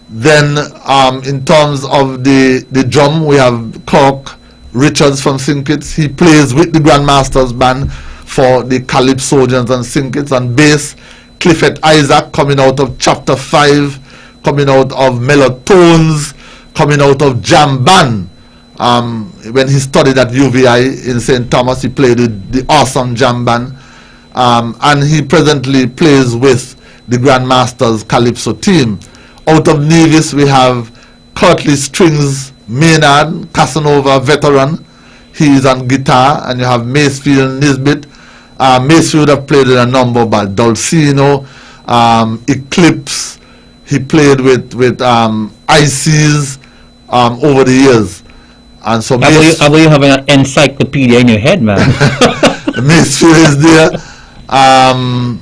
Then in terms of the drum, we have Kirk Richards from Sinkits. He plays with the Grand Masters band for the Calypsonians and Sinkits. And bass, Clifford Isaac, coming out of Chapter 5, coming out of Mellotones, coming out of Jam Band. When he studied at UVI in St. Thomas, he played with the awesome Jam Band. And he presently plays with the Grand Masters Calypso team. Out of Nevis, we have Curtly Strings Maynard, Casanova veteran. He is on guitar. And you have Macefield Nisbet. Macefield have played with a number by Dulcino, Eclipse, he played with ICs over the years. And so How about you have an encyclopedia in your head, man? Macefield is there. On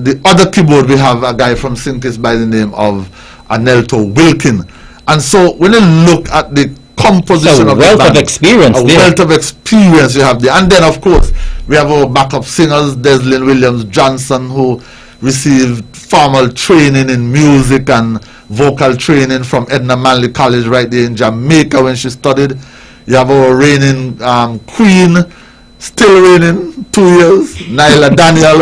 the other keyboard, we have a guy from St. Kitts by the name of Anelto Wilkin. And so when you look at the composition of the band, wealth of experience a there. wealth of experience you have there. And then, of course, we have our backup singers, Deslyn Williams Johnson, who received formal training in music and vocal training from Edna Manley College right there in Jamaica when she studied. You have our reigning queen, still reigning, 2 years, Nyla Daniel,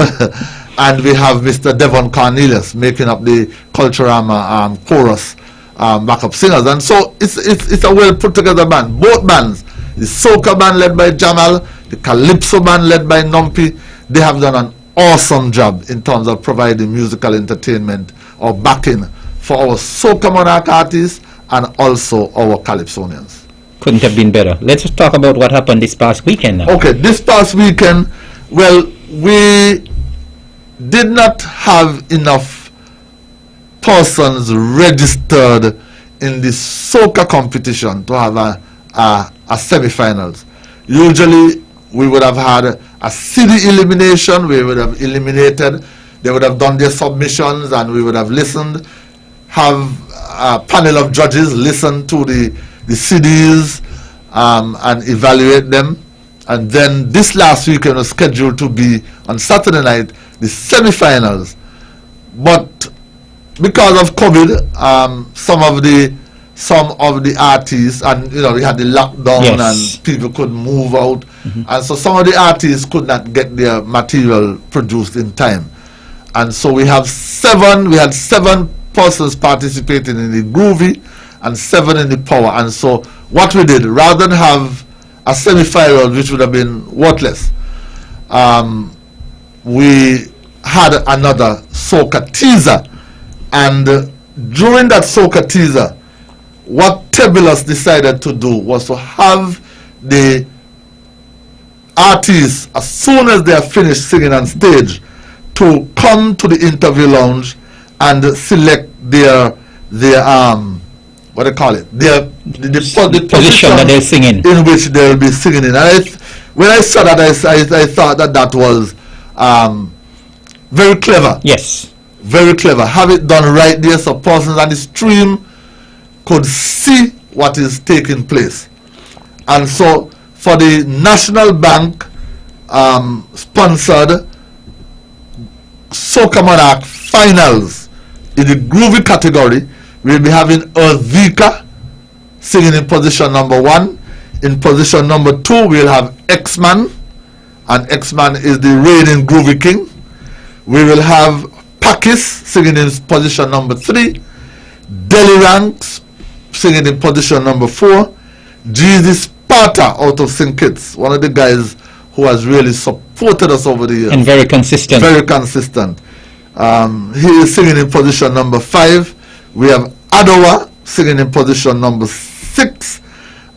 and we have Mr. Devon Cornelius making up the Culturama chorus backup singers. And so it's a well put together band. Both bands, the soca band led by Jamal, the calypso band led by Numpy, they have done an awesome job in terms of providing musical entertainment or backing for our soca monarch artists and also our calypsonians. Couldn't have been better. Let's just talk about what happened this past weekend now. Okay, this past weekend, well, we did not have enough persons registered in the soca competition to have a semi-finals. Usually, we would have had a city elimination. We would have eliminated. They would have done their submissions, and we would have listened. Have a panel of judges listen to the CDs and evaluate them. And then this last weekend was scheduled to be on Saturday night, the semi-finals. But because of COVID, some of the artists, and we had the lockdown, yes, and people couldn't move out, and so some of the artists could not get their material produced in time. And so we had 7 persons participating in the groovy and 7 in the power. And so what we did, rather than have a semi-final which would have been worthless, we had another soca teaser. And during that soca teaser, what Tebulous decided to do was to have the artists, as soon as they are finished singing on stage, to come to the interview lounge and select their what do you call it? The position that they're singing, in which they'll be singing in. And when I saw that, I thought that was very clever. Yes. Very clever. Have it done right there so persons on the stream could see what is taking place. And so for the National Bank sponsored Soca Monarch finals in the groovy category, we'll be having Earthvika singing in position number 1. In position number 2, we'll have X-Man, and X-Man is the reigning groovy king. We will have Pakis singing in position number 3, Delhi Ranks singing in position number 4, Jesus Sparta out of St. Kitts, one of the guys who has really supported us over the years. And very consistent. Very consistent. He is singing in position number 5. We have Adowa singing in position number 6.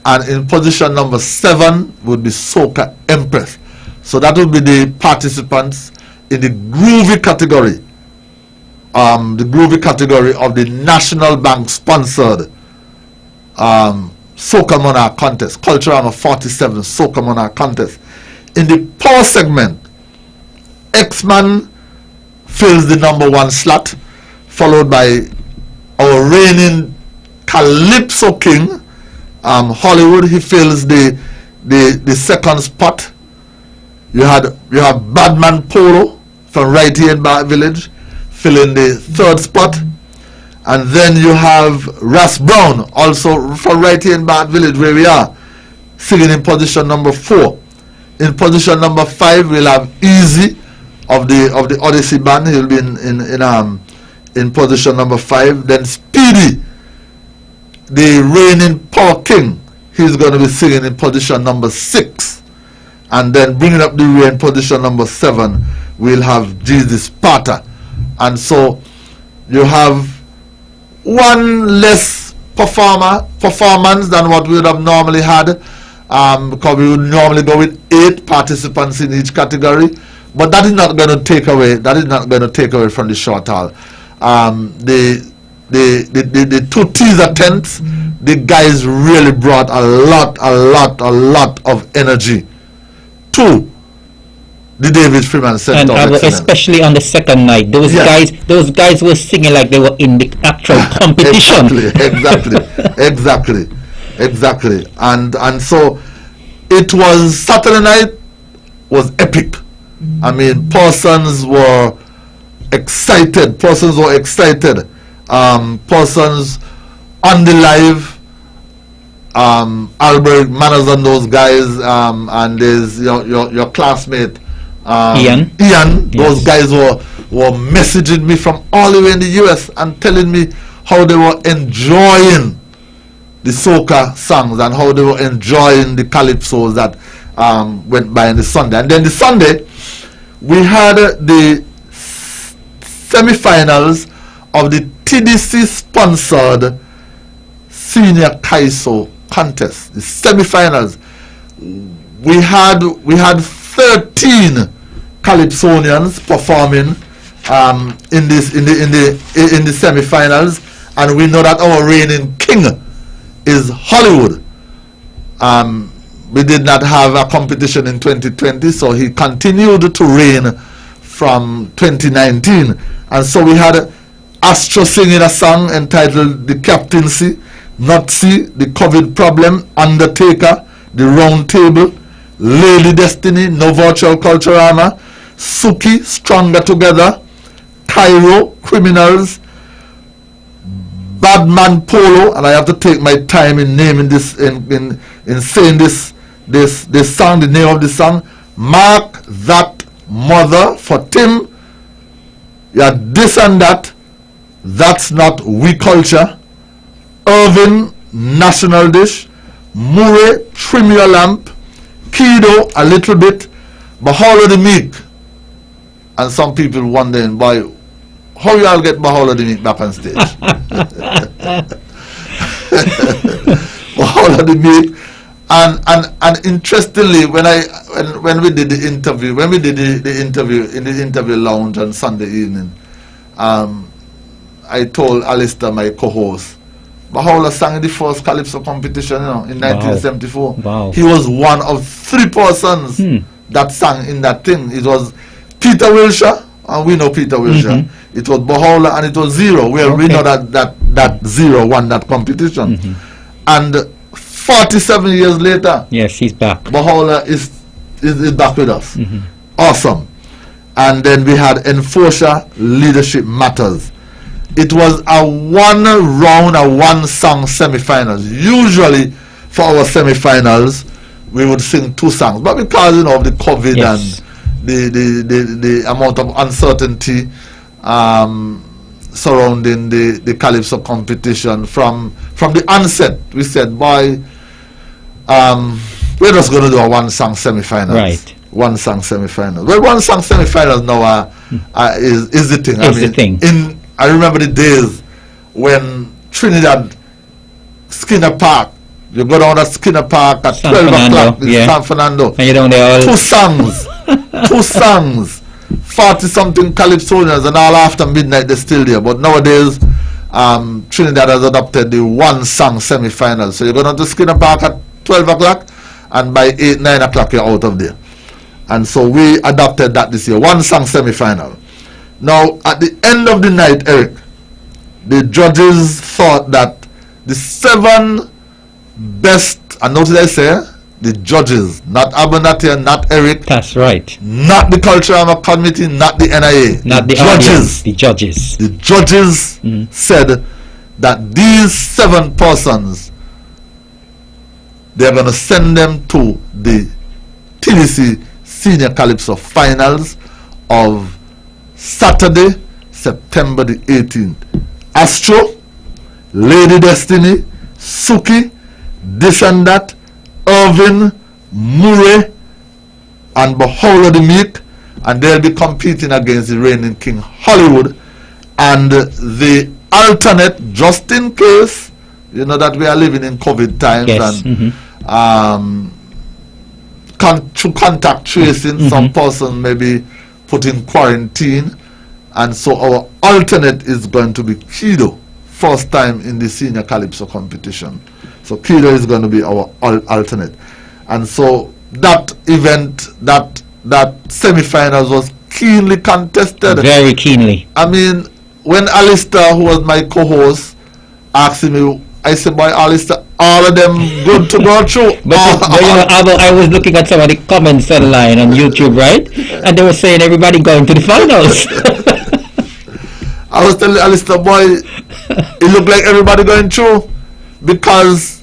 And in position number 7 would be Soca Empress. So that would be the participants in the groovy category. The groovy category of the National Bank sponsored Soca Monarch contest, Culturama 47 Soca Monarch contest. In the power segment, X-Man fills the number 1 slot, followed by our reigning Calypso King, Hollywood. He fills the second spot. You have Badman Polo from right here in Bar Village, filling the 3rd spot. And then you have Ras Brown, also from right here in Bar Village where we are, singing in position number 4. In position number 5, we'll have Easy of the Odyssey band. He'll be in position number 5. Then Speedy, the reigning Power King, he's going to be singing in position number 6. And then bringing up the rear in position number 7, we'll have Jesus Sparta. And so you have one less performance than what we would have normally had, because we would normally go with 8 participants in each category. But that is not going to take away. That is not going to take away from the short haul. The two teaser tents, the guys really brought a lot of energy to the David Freeman Center. And especially on the second night, those guys were singing like they were in the actual competition. Exactly. And so it was Saturday night was epic. I mean, persons were excited. Persons on the live. Albert Manners and those guys, and there's your classmate Ian. Those guys were messaging me from all the way in the US and telling me how they were enjoying the soca songs and how they were enjoying the calypsos that went by on the Sunday. And then the Sunday we had the semi-finals of the TDC sponsored Senior Kaiso contest. The semi-finals. We had 13 Calypsonians performing in the semi-finals, and we know that our reigning king is Hollywood. We did not have a competition in 2020, so he continued to reign from 2019, and so we had Astro singing a song entitled "The Captaincy," Nazi, The COVID Problem, Undertaker, The Round Table, Lady Destiny, No Virtual Culturama, Suki, Stronger Together, Cairo, Criminals, Badman Polo, and I have to take my time in naming this, in saying this song, the name of the song, Mark That Mother for Tim, yeah, This and That, That's Not We Culture, Irvin, National Dish, Murray, Trim Your Lamp, Kido, A Little Bit, Baholo the Meek. And some people wondering, boy, how you all get Baholo the Meek back on stage? Baholo the Meek. And interestingly, when we did the interview, in the interview lounge on Sunday evening, I told Alistair, my co-host, Baholo sang in the first Calypso competition, in 1974. Wow. He was one of 3 persons that sang in that thing. It was Peter Wilshire, and we know Peter Wilshire. It was Baholo, and it was Zero. We know that Zero won that competition. And 47 years later, yes, he's back. Baholo is back with us. Awesome. And then we had Enforcer Leadership Matters. It was a one song semi-finals. Usually for our semi-finals we would sing 2 songs, but because of the COVID and the amount of uncertainty surrounding the Calypso competition from the onset, we said, boy, we're just going to do a 1 song semi-finals. Right. 1 song semi-finals. Well, 1 song semi-finals now is the thing. The thing. I remember the days when Trinidad Skinner Park, you go down to Skinner Park at 12 o'clock in San Fernando. And you're down there all 2 songs. 2 songs. 40-something Calypsonians, and all after midnight they're still there. But nowadays, Trinidad has adopted the 1 song semi-final. So you go down to Skinner Park at 12 o'clock, and by 8, 9 o'clock you're out of there. And so we adopted that this year. 1 song semi-final. Now, at the end of the night, Eric, the judges thought that the 7 best, and notice I say, the judges, not Abernathy, not Eric. That's right. Not the Cultural Committee, not the NIA. Not the judges. The judges. The judges said that these 7 persons, they're going to send them to the TDC Senior Calypso Finals of Saturday, September the 18th. Astro, Lady Destiny, Suki, This and That, Irvin, Murray, and Baholo the Meek, and they'll be competing against the reigning king Hollywood. And the alternate, just in case, you know that we are living in COVID times, and through contact tracing, some person maybe put in quarantine, and so our alternate is going to be Kido, first time in the senior Calypso competition. So Kido is going to be our alternate. And so that event, that semi-finals was keenly contested. Very keenly. I mean, when Alistair, who was my co-host, asked me, I said, boy, Alistair, all of them good to go through. But I was looking at some of the comments online on YouTube, right? And they were saying everybody going to the finals. I was telling Alistair, boy, it looked like everybody going through because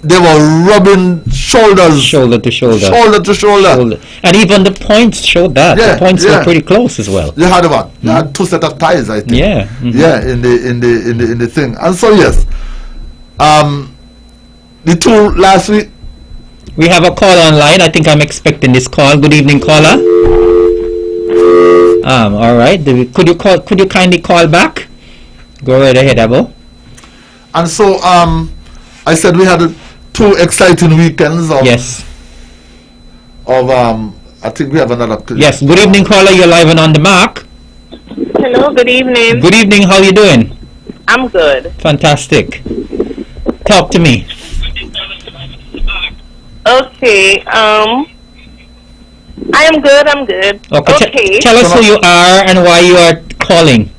they were rubbing shoulders. Shoulder to shoulder. Shoulder to shoulder. And even the points showed that. Yeah, the points yeah. were pretty close as well. They had what? They had 2 sets of ties, I think. Yeah. Yeah, in the thing. And so yes. The 2 last week. We have a call online. I think I'm expecting this call. Good evening, caller. All right. Could you kindly call back? Go right ahead, Abo. And so I said we had 2 exciting weekends of Yes. I think we have another. Yes. Good evening, caller. You're live and on the mark. Hello, good evening. Good evening. How you doing? I'm good. Fantastic. Talk to me. Okay, I am good, I'm good. Okay. Tell us who you are and why you are calling.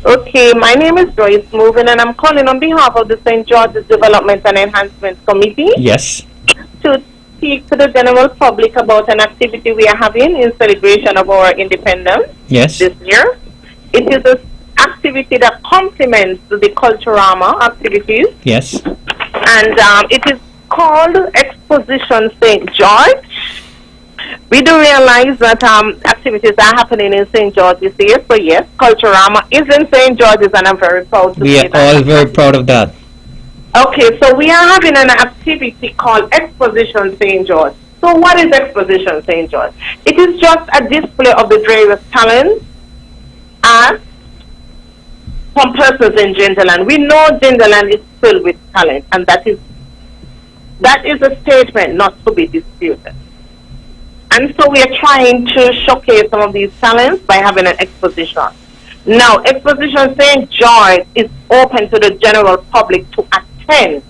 Okay, my name is Joyce Movin and I'm calling on behalf of the St. George's Development and Enhancement Committee Yes. to speak to the general public about an activity we are having in celebration of our independence Yes. this year. It is an activity that complements the Culturama activities, Yes. and it is called Exposition St. George. We do realize that activities are happening in St. George this year, so yes, Culturama is in St. George's, and I'm very proud to We say are that. all very proud of that. Okay, so we are having an activity called Exposition St. George. So what is Exposition St. George? It is just a display of the various talents and some persons in Gingerland. We know Gingerland is filled with talent, and that is a statement not to be disputed. And so we are trying to showcase some of these talents by having an exposition. Now, Exposition St. George is open to the general public to attend.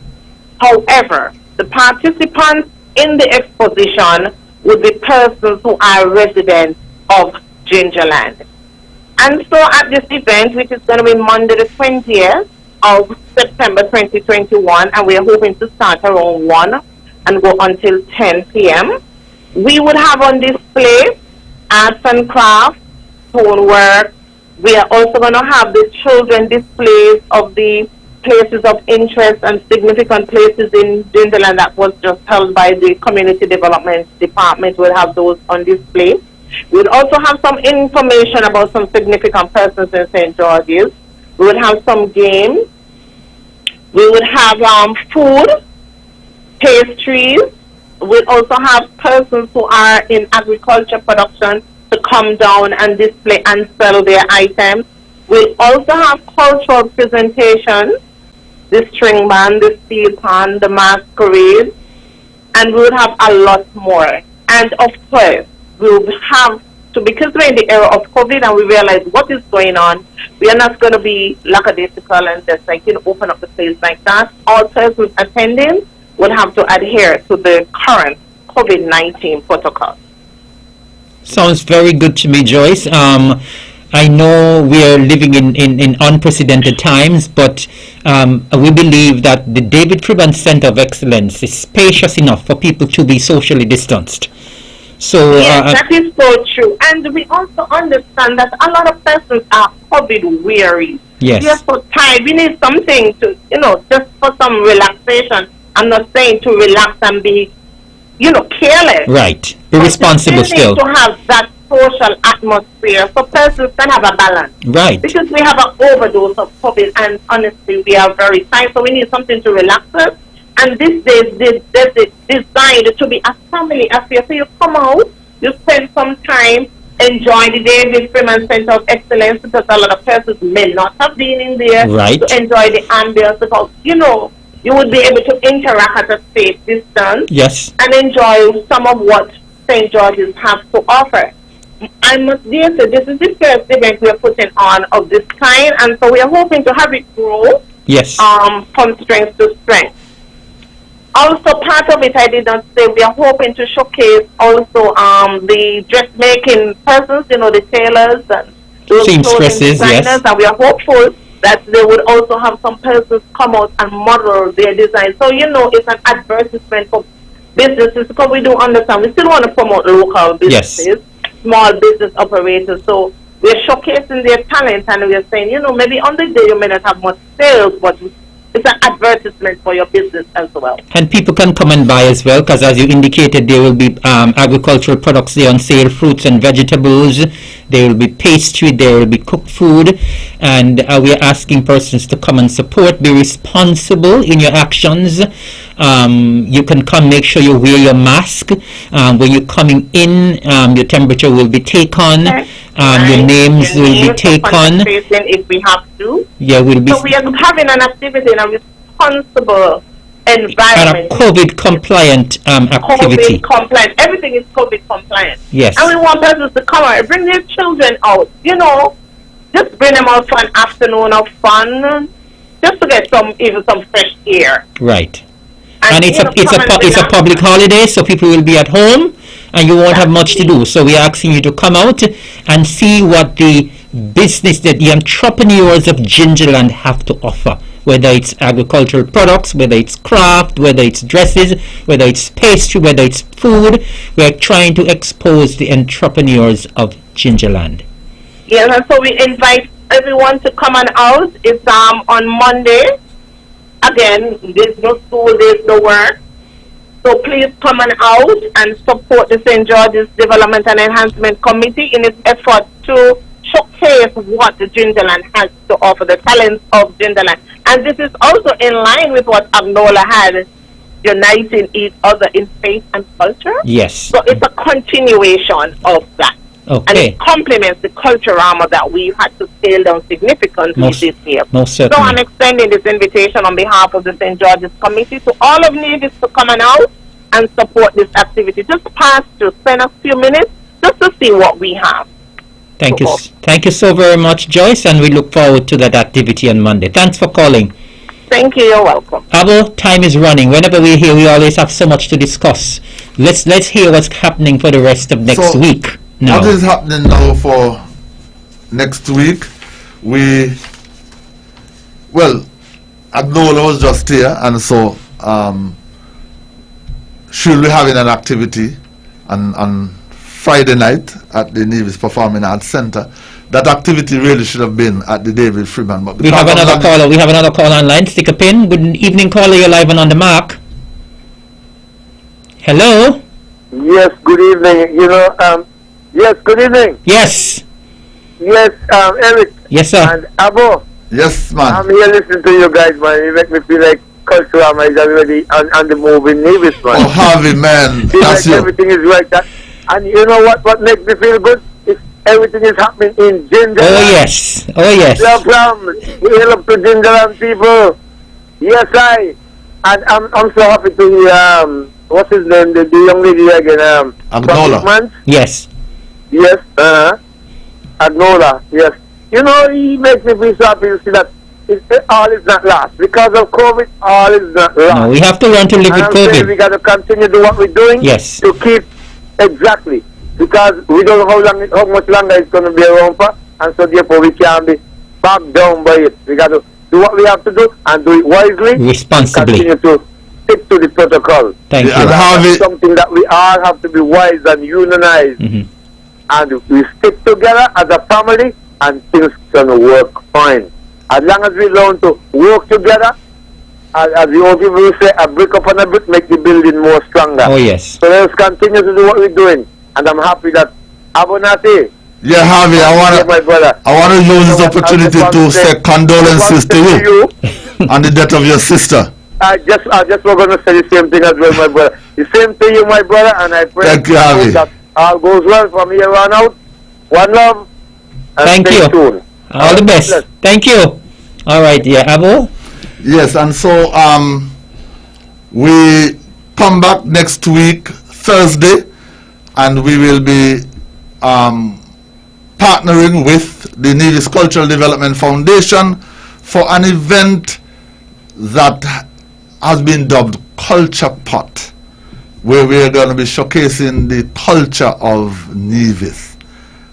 However, the participants in the exposition would be persons who are residents of Gingerland. And so at this event, which is going to be Monday the 20th of September 2021, and we are hoping to start around 1 and go until 10 p.m., we would have on display arts and crafts, stonework. We are also going to have the children displays of the places of interest and significant places in Gingerland that was just held by the Community Development Department. We'll have those on display. We'll also have some information about some significant persons in St. George's. We would have some games. We would have food, pastries. We'll also have persons who are in agriculture production to come down and display and sell their items. We'll also have cultural presentations, the string band, the steel pan, the masquerade, and we would have a lot more. And of course, we'll have to, because we're in the era of COVID and we realize what is going on, we are not going to be lackadaisical and just like, open up the place like that. All persons attending will have to adhere to the current COVID-19 protocol. Sounds very good to me, Joyce. I know we are living in unprecedented times, but we believe that the David Freeman Center of Excellence is spacious enough for people to be socially distanced. So yes, that is so true. And we also understand that a lot of persons are COVID weary. Yes. We are so tired. We need something to, just for some relaxation. I'm not saying to relax and be, careless. Right. Be responsible still. To have that social atmosphere so persons can have a balance. Right. Because we have an overdose of COVID and honestly we are very tired, so we need something to relax us. And this day is designed to be a family affair. So you come out, you spend some time, enjoy the David Freeman Center of Excellence, because a lot of persons may not have been in there. Right. To enjoy the ambience, because, you would be able to interact at a safe distance. Yes. And enjoy some of what St. George's has to offer. I must dare say this is the first event we are putting on of this kind, and so we are hoping to have it grow Yes. from strength to strength. Also, part of it I did not say, we are hoping to showcase also the dressmaking persons, the tailors and those Seamstresses, clothing designers, yes. and we are hopeful that they would also have some persons come out and model their design. So, it's an advertisement for businesses, because we do understand we still want to promote local businesses, small business operators. So we're showcasing their talent, and we're saying, maybe on the day you may not have much sales, but it's an advertisement for your business as well. And people can come and buy as well, because as you indicated, there will be agricultural products there on sale, fruits and vegetables. There will be pastry, there will be cooked food, and we are asking persons to come and support. Be responsible in your actions. You can come, make sure you wear your mask. When you're coming in, your temperature will be taken. Your names will be taken. If we have to. Yeah, we'll be. So we are having an activity in a responsible environment. And a COVID compliant activity. COVID compliant. Everything is COVID compliant. Yes. And we want persons to come out, bring their children out. Just bring them out for an afternoon of fun, just to get even some fresh air. Right. And it's a public holiday, so people will be at home, and you won't have much to do. So we are asking you to come out and see what the business, that the entrepreneurs of Gingerland have to offer. Whether it's agricultural products, whether it's craft, whether it's dresses, whether it's pastry, whether it's food. We are trying to expose the entrepreneurs of Gingerland. Yes, and so we invite everyone to come on out. It's on Monday. Again, there's no school, there's no work. So please come on out and support the St. George's Development and Enhancement Committee in its effort to showcase what the Gingerland has to offer, the talents of Gingerland. And this is also in line with what Agnola had, uniting each other in faith and culture. Yes. So it's a continuation of that. Okay. And it complements the culture armor that we had to scale down significantly this year. Most So certainly. I'm extending this invitation on behalf of the St. George's Committee to all of Nevis to come on out and support this activity. Just pass to spend a few minutes just to see what we have. Thank you. Thank you so very much, Joyce, and we look forward to that activity on Monday. Thanks for calling. Thank you. You're welcome. Abo, time is running. Whenever we're here, we always have so much to discuss. Let's hear what's happening for the rest of next week. Now. What is happening now for next week? Agnola was just here, and so she'll be having an activity on Friday night at the Nevis Performing Arts Center. That activity really should have been at the David Freeman. But we have another caller. We have another caller online. Stick a pin. Good evening, caller. You're live and on the mark. Hello. Yes. Good evening. Yes. Good evening. Yes. Yes. Eric. Yes, sir. And Abo. Yes, man. I'm here listening to you guys, man. You make me feel like culture armor is already on the move in Nevis, man. Oh, Harvey, man. Feel That's like you. everything is right. And you know what makes me feel good? If everything is happening in Gingerland. Oh, yes. Oh, yes. No problem. Hail up to Gingerland people. Yes, And I'm so happy to hear, what's his name? The young lady again. Agnola. Yes. Yes, Agnola, yes. He makes me feel so happy to see that all is not lost. Because of COVID, all is not lost. No, we have to learn to live with COVID. We got to continue to do what we're doing. Yes. To keep, exactly. Because we don't know how much longer it's going to be around for. And so therefore we can't be bogged down by it. We got to do what we have to do and do it wisely. Responsibly. And continue to stick to the protocol. Thank you. And That's something that we all have to be wise and unionized. Mm-hmm. And we stick together as a family, and things can work fine. As long as we learn to work together, as the old people say, a brick upon a brick make the building more stronger. Oh, yes. So let's continue to do what we're doing. And I'm happy that Abonate. Yeah, Harvey, I want to use this opportunity to say condolences to you on the death of your sister. I just was going to say the same thing as well, my brother. The same to you, my brother, and I pray Thank you, Harvey. that all goes well from here on out. One love. And Thank stay you. tuned. All the best. Bless. Thank you. All right, yeah, Abo. Yes, and so we come back next week, Thursday, and we will be partnering with the Nevis Cultural Development Foundation for an event that has been dubbed Culture Pot, where we are going to be showcasing the culture of Nevis.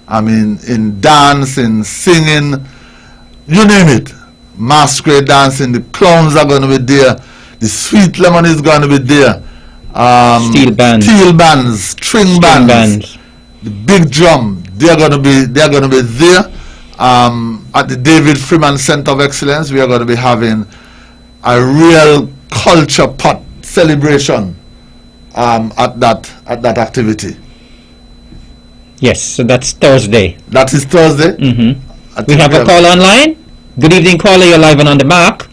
I mean, in dance, in singing, you name it. Masquerade dancing, the clowns are going to be there, the sweet lemon is going to be there, steel bands, string bands, the big drum, they're going to be there. At the David Freeman Center of Excellence, we are going to be having a real culture pot celebration at that activity. Yes, so that's Thursday. That is Thursday. Mm-hmm. We have a call online. Good evening, caller. You're live and on the mark.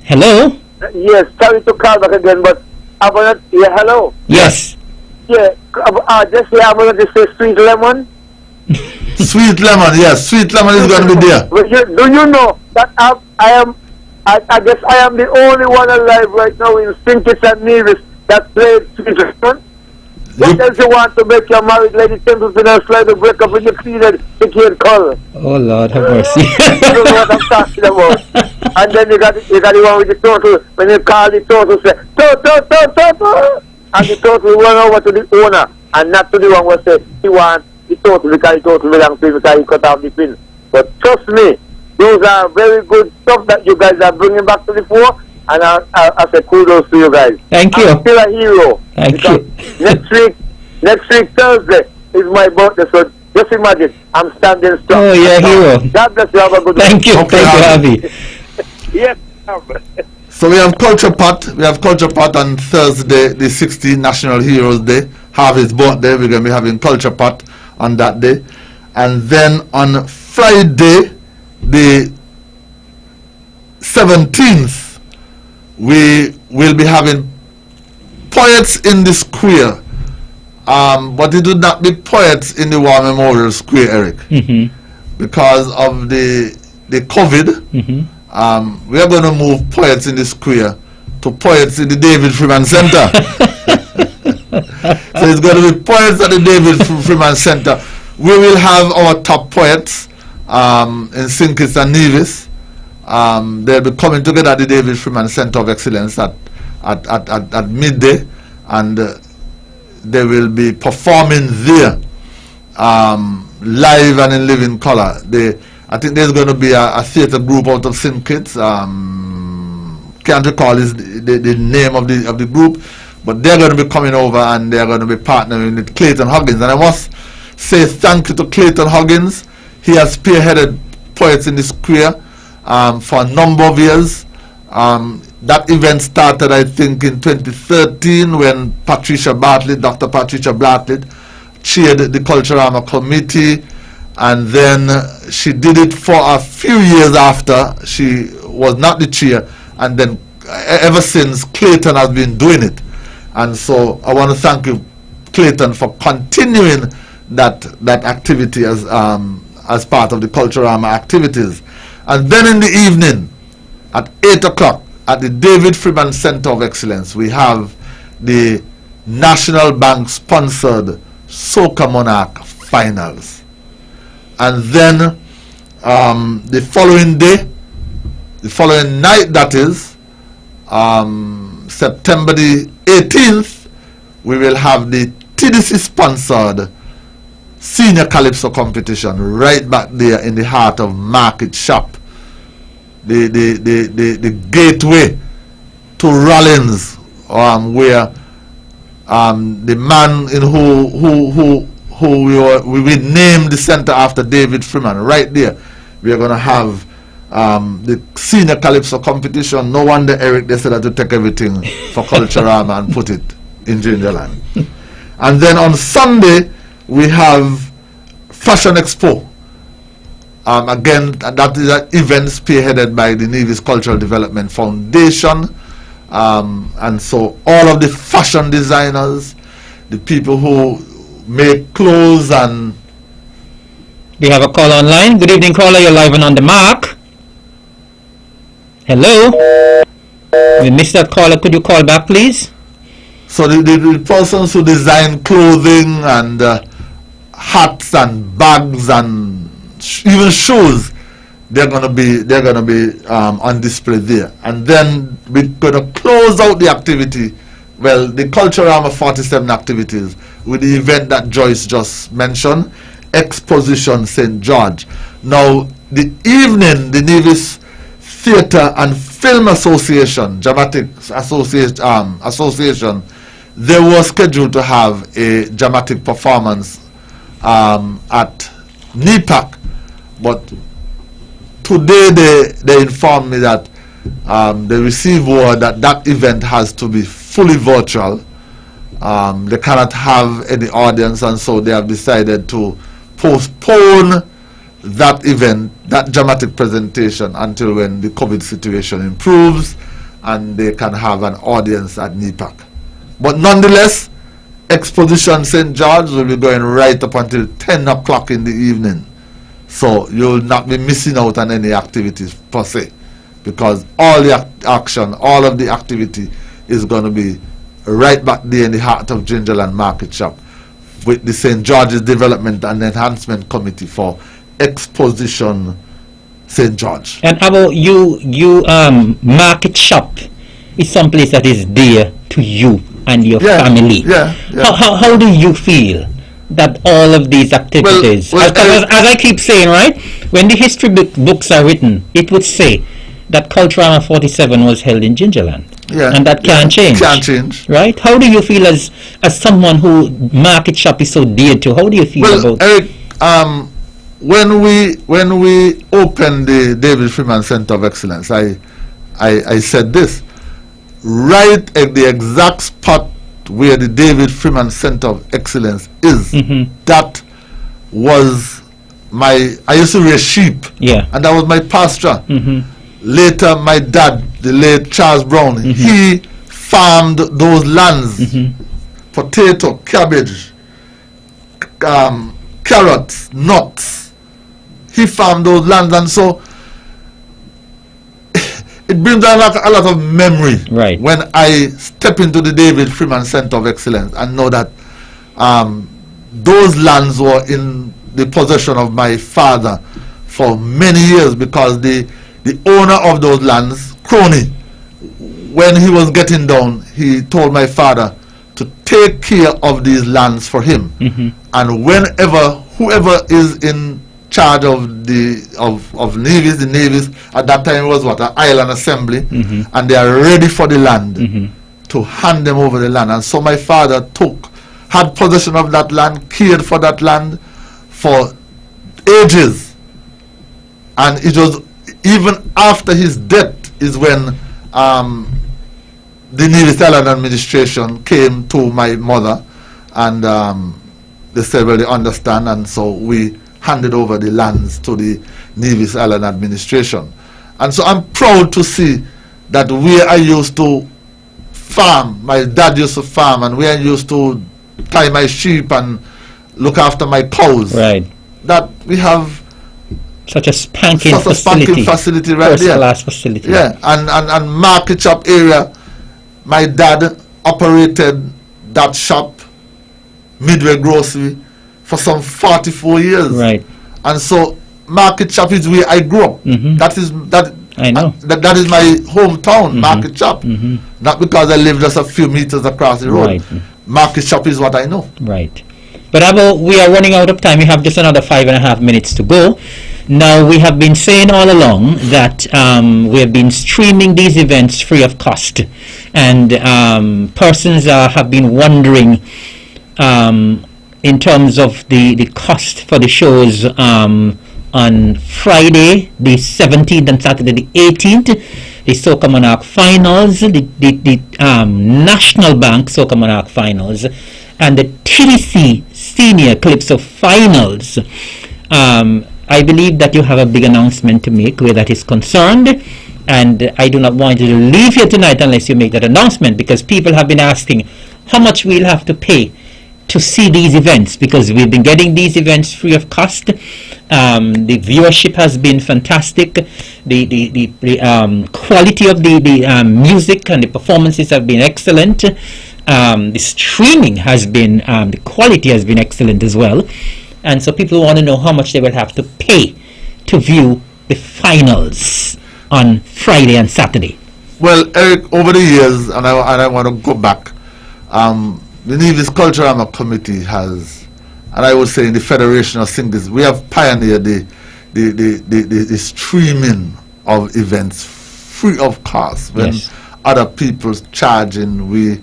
Hello. Yes, sorry to call back again, but I'm gonna. Yeah, hello. Yes. Yeah, just here I'm gonna say sweet lemon. Sweet lemon, yes, sweet lemon is going to be there. Do you know that I guess I am the only one alive right now in St. Kitts and Nevis that played sweet lemon? What else you want to make your married lady Templeton and slide to break up when you pleaded the kid call? Oh Lord, have mercy. You know what I'm talking about. And then you got the one with the turtle. When you call the turtle, say turtle, and the turtle run over to the owner and not to the one who say he wants the turtle because the turtle belongs to him because he cut off the fin. But trust me, those are very good stuff that you guys are bringing back to the fore. And I say kudos to you guys. Thank you. I'm still a hero. Thank you. Next week Thursday is my birthday, so just imagine I'm standing strong. Oh, you're a hero. God bless you. Have a good Thank you. Okay, Thank you, Avi. Yes. So we have Culture Pot. We have Culture Pot on Thursday, the 16th National Heroes Day. Harvey's birthday. We're going to be having Culture Pot on that day. And then on Friday, the 17th, we will be having Poets in the Square. But it would not be Poets in the War Memorial Square, Eric. Mm-hmm. Because of the COVID. Mm-hmm. We are going to move Poets in the Square to Poets in the David Freeman Center. So it's going to be Poets at the David Freeman Center. We will have our top poets in St. Kitts and Nevis. They'll be coming together at the David Freeman Center of Excellence at midday, and they will be performing there live and in living color. I think there's going to be a theatre group out of St. Kitts. Can't recall the name of the group, but they're going to be coming over and they're going to be partnering with Clayton Huggins. And I must say thank you to Clayton Huggins. He has spearheaded Poets in the Square for a number of years. That event started, I think, in 2013 when Dr. Patricia Bartlett, chaired the Culturama Committee, and then she did it for a few years after she was not the chair, and then ever since Clayton has been doing it. And so I want to thank you, Clayton, for continuing that activity as part of the Culturama activities. And then in the evening, at 8 o'clock, at the David Freeman Center of Excellence, we have the National Bank sponsored Soca Monarch Finals. And then the following day, the following night, that is, September the 18th, we will have the TDC sponsored Senior Calypso competition right back there in the heart of Market Shop, the gateway to Rollins, where the man in who we named the center after David Freeman, right there. We are going to have the Senior Calypso competition. No wonder, Eric, they said that to take everything for Culturama and put it in Gingerland. And then on Sunday, we have Fashion Expo. Again, that is an event spearheaded by the Nevis Cultural Development Foundation. And so all of the fashion designers, the people who make clothes, and we have a call online. Good evening, caller. You're live and on the mark. Hello. We missed that caller. Could you call back, please? So the persons who design clothing and hats and bags and even shoes. They're gonna be on display there, and then we're gonna close out the activity. Well, the Culturama 47 activities with the event that Joyce just mentioned, Exposition St. George. Now, the evening, the Nevis Theatre and Film Association, Dramatic Association, they were scheduled to have a dramatic performance at NEPAC, but today they informed me that they received word that that event has to be fully virtual. They cannot have any audience, and so they have decided to postpone that event, that dramatic presentation, until when the COVID situation improves and they can have an audience at NEPAC. But nonetheless, Exposition St. George will be going right up until 10 o'clock in the evening. So you'll not be missing out on any activities per se, because all the action, all of the activity is going to be right back there in the heart of Gingerland Market Shop with the St. George's Development and Enhancement Committee for Exposition St. George. And about you Market Shop is someplace that is dear to you and your family. Yeah. How do you feel that all of these activities, as I keep saying, right, when the history books are written, it would say that Culturama 47 was held in Gingerland. And that can't change. Can't change. Right? How do you feel as someone who Market Shop is so dear to? How do you feel about Eric, when we opened the David Freeman Center of Excellence, I said this, right at the exact spot where the David Freeman Center of Excellence is, that was I used to raise sheep, and that was my pasture. Later, my dad, the late Charles Brown, he farmed those lands, potato, cabbage, carrots, nuts. He farmed those lands, and so it brings a lot of memory when I step into the David Freeman Center of Excellence and know that those lands were in the possession of my father for many years, because the owner of those lands, Crony, when he was getting down, he told my father to take care of these lands for him. And whoever is in charge of the Nevis, the Nevis at that time was an island assembly, and they are ready for the land to hand them over the land. And so my father had possession of that land, cared for that land for ages, and it was even after his death is when the Nevis Island administration came to my mother, and they said, well, they understand, and so we handed over the lands to the Nevis Island administration. And so I'm proud to see that where I used to farm, my dad used to farm, and where I used to tie my sheep and look after my cows, that we have such a spanking facility right first there. Class facility. And Market Shop area, my dad operated that shop, Midway Grocery, for some 44 years. And so Market Shop is where I grew up. That is I know. That is my hometown, Market Shop. Not because I live just a few meters across the road. Market Shop is what I know. But we are running out of time. We have just another 5.5 minutes to go. Now, we have been saying all along that we have been streaming these events free of cost, and persons have been wondering in terms of the cost for the shows on Friday the 17th and Saturday the 18th, the Soca Monarch Finals, the National Bank Soca Monarch Finals, and the TDC Senior Calypso Finals. I believe that you have a big announcement to make where that is concerned, and I do not want you to leave here tonight unless you make that announcement, because people have been asking how much we'll have to pay to see these events, because we've been getting these events free of cost. The viewership has been fantastic. The quality of the music and the performances have been excellent. The streaming has been, the quality has been excellent as well. and so people want to know how much they will have to pay to view the finals on Friday and Saturday. Well, Eric, over the years, and I want to go back, the Nevis Culturama Committee has, and I would say in the Federation of Singers, we have pioneered the streaming of events free of cost. When other people's charging, we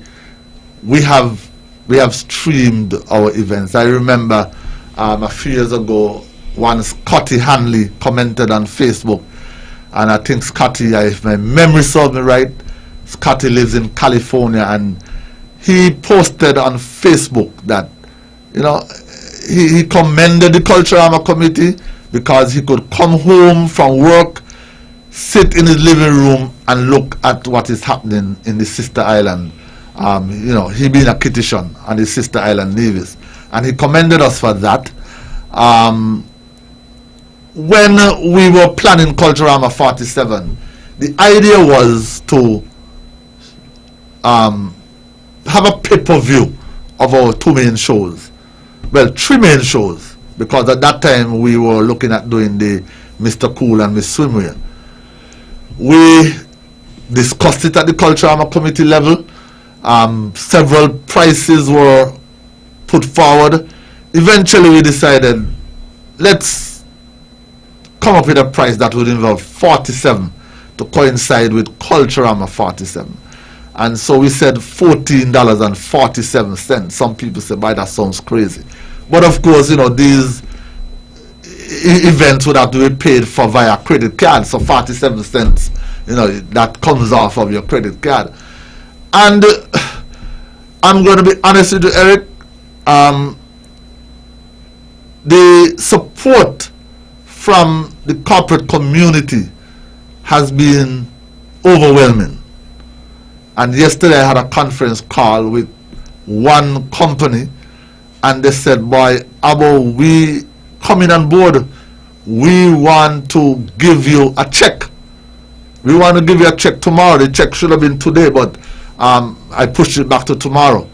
have streamed our events. I remember a few years ago, one Scotty Hanley commented on Facebook, and I think Scotty, if my memory serves me right, Scotty lives in California, and he posted on Facebook that, you know, he commended the Culturama Committee because he could come home from work, sit in his living room and look at what is happening in the sister island. You know, he being a Kittitian on the sister island Nevis, and he commended us for that. When we were planning Culturama 47, the idea was to have a pay-per-view of our two main shows. Well, three main shows, because at that time we were looking at doing the Mr. Cool and Miss Swimwear. We discussed it at the Culturama Committee level. Several prices were put forward. Eventually we decided, let's come up with a price that would involve 47 to coincide with Culturama 47. And so we said $14.47. Some people say, boy, that sounds crazy. But of course, you know, these events would have to be paid for via credit card. So 47 cents, you know, that comes off of your credit card. And I'm going to be honest with you, Eric, the support from the corporate community has been overwhelming. And yesterday I had a conference call with one company, and they said, boy, Abo, we coming on board, we want to give you a check. We want to give you a check tomorrow. The check should have been today, but I pushed it back to tomorrow.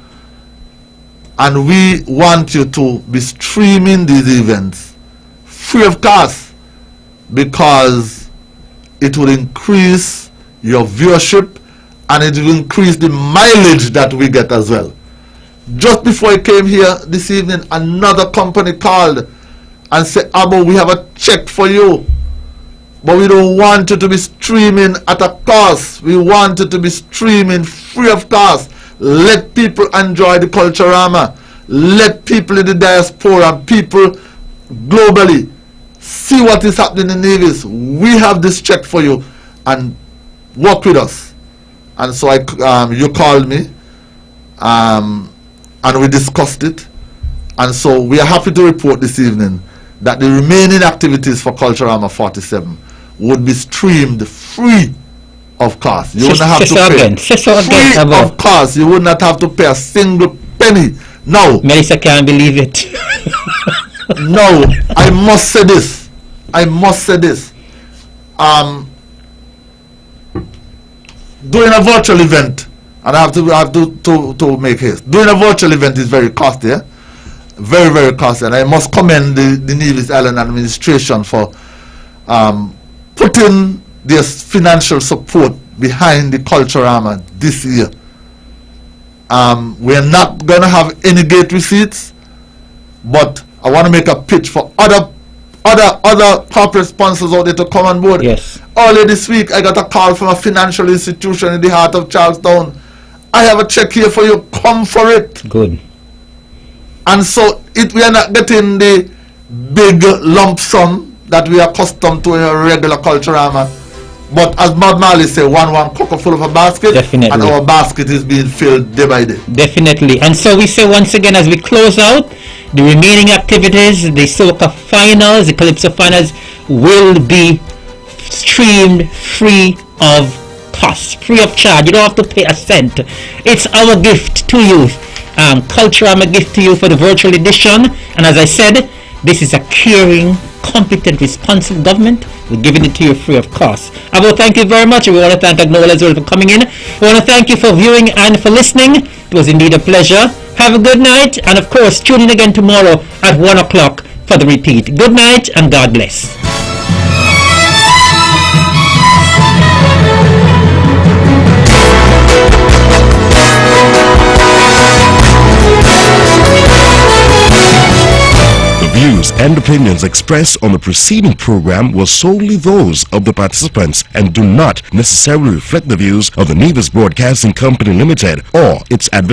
And we want you to be streaming these events free of cost, because it will increase your viewership and it will increase the mileage that we get as well. Just before I came here this evening, another company called and said, Abo, we have a check for you, but we don't want you to be streaming at a cost. We want you to be streaming free of cost. Let people enjoy the Culturama. Let people in the diaspora and people globally see what is happening in Nevis. We have this check for you, and work with us. And so you called me, and we discussed it. And so we are happy to report this evening that the remaining activities for Culturama 47 would be streamed free of cost. You wouldn't have to pay free of cost. You would not have to pay a single penny. No. Melissa can't believe it. No, I must say this. Doing a virtual event, and I have to make haste. Doing a virtual event is very costly, very, very costly, and I must commend the Nevis Island administration for putting this financial support behind the Culturama this year. We're not going to have any gate receipts, but I want to make a pitch for other corporate sponsors out there to come on board. Yes. Earlier this week, I got a call from a financial institution in the heart of Charlestown. I have a check here for you. Come for it. Good. And so we are not getting the big lump sum that we are accustomed to in a regular Culturama. But as Bob Marley said, one cocoa full of a basket. Definitely. And our basket is being filled day by day. Definitely. And so we say once again, as we close out, the remaining activities, the Soca finals, the Calypso finals, will be streamed free of cost, free of charge. You don't have to pay a cent. It's our gift to you. Culturama gift to you for the virtual edition. And as I said, this is a caring, competent, responsive government. We're giving it to you free of cost. Abo, thank you very much. We want to thank Agnola as well for coming in. We want to thank you for viewing and for listening. It was indeed a pleasure. Have a good night, and of course, tune in again tomorrow at 1 o'clock for the repeat. Good night and God bless. The views and opinions expressed on the preceding program were solely those of the participants and do not necessarily reflect the views of the Nevis Broadcasting Company Limited or its advertisers.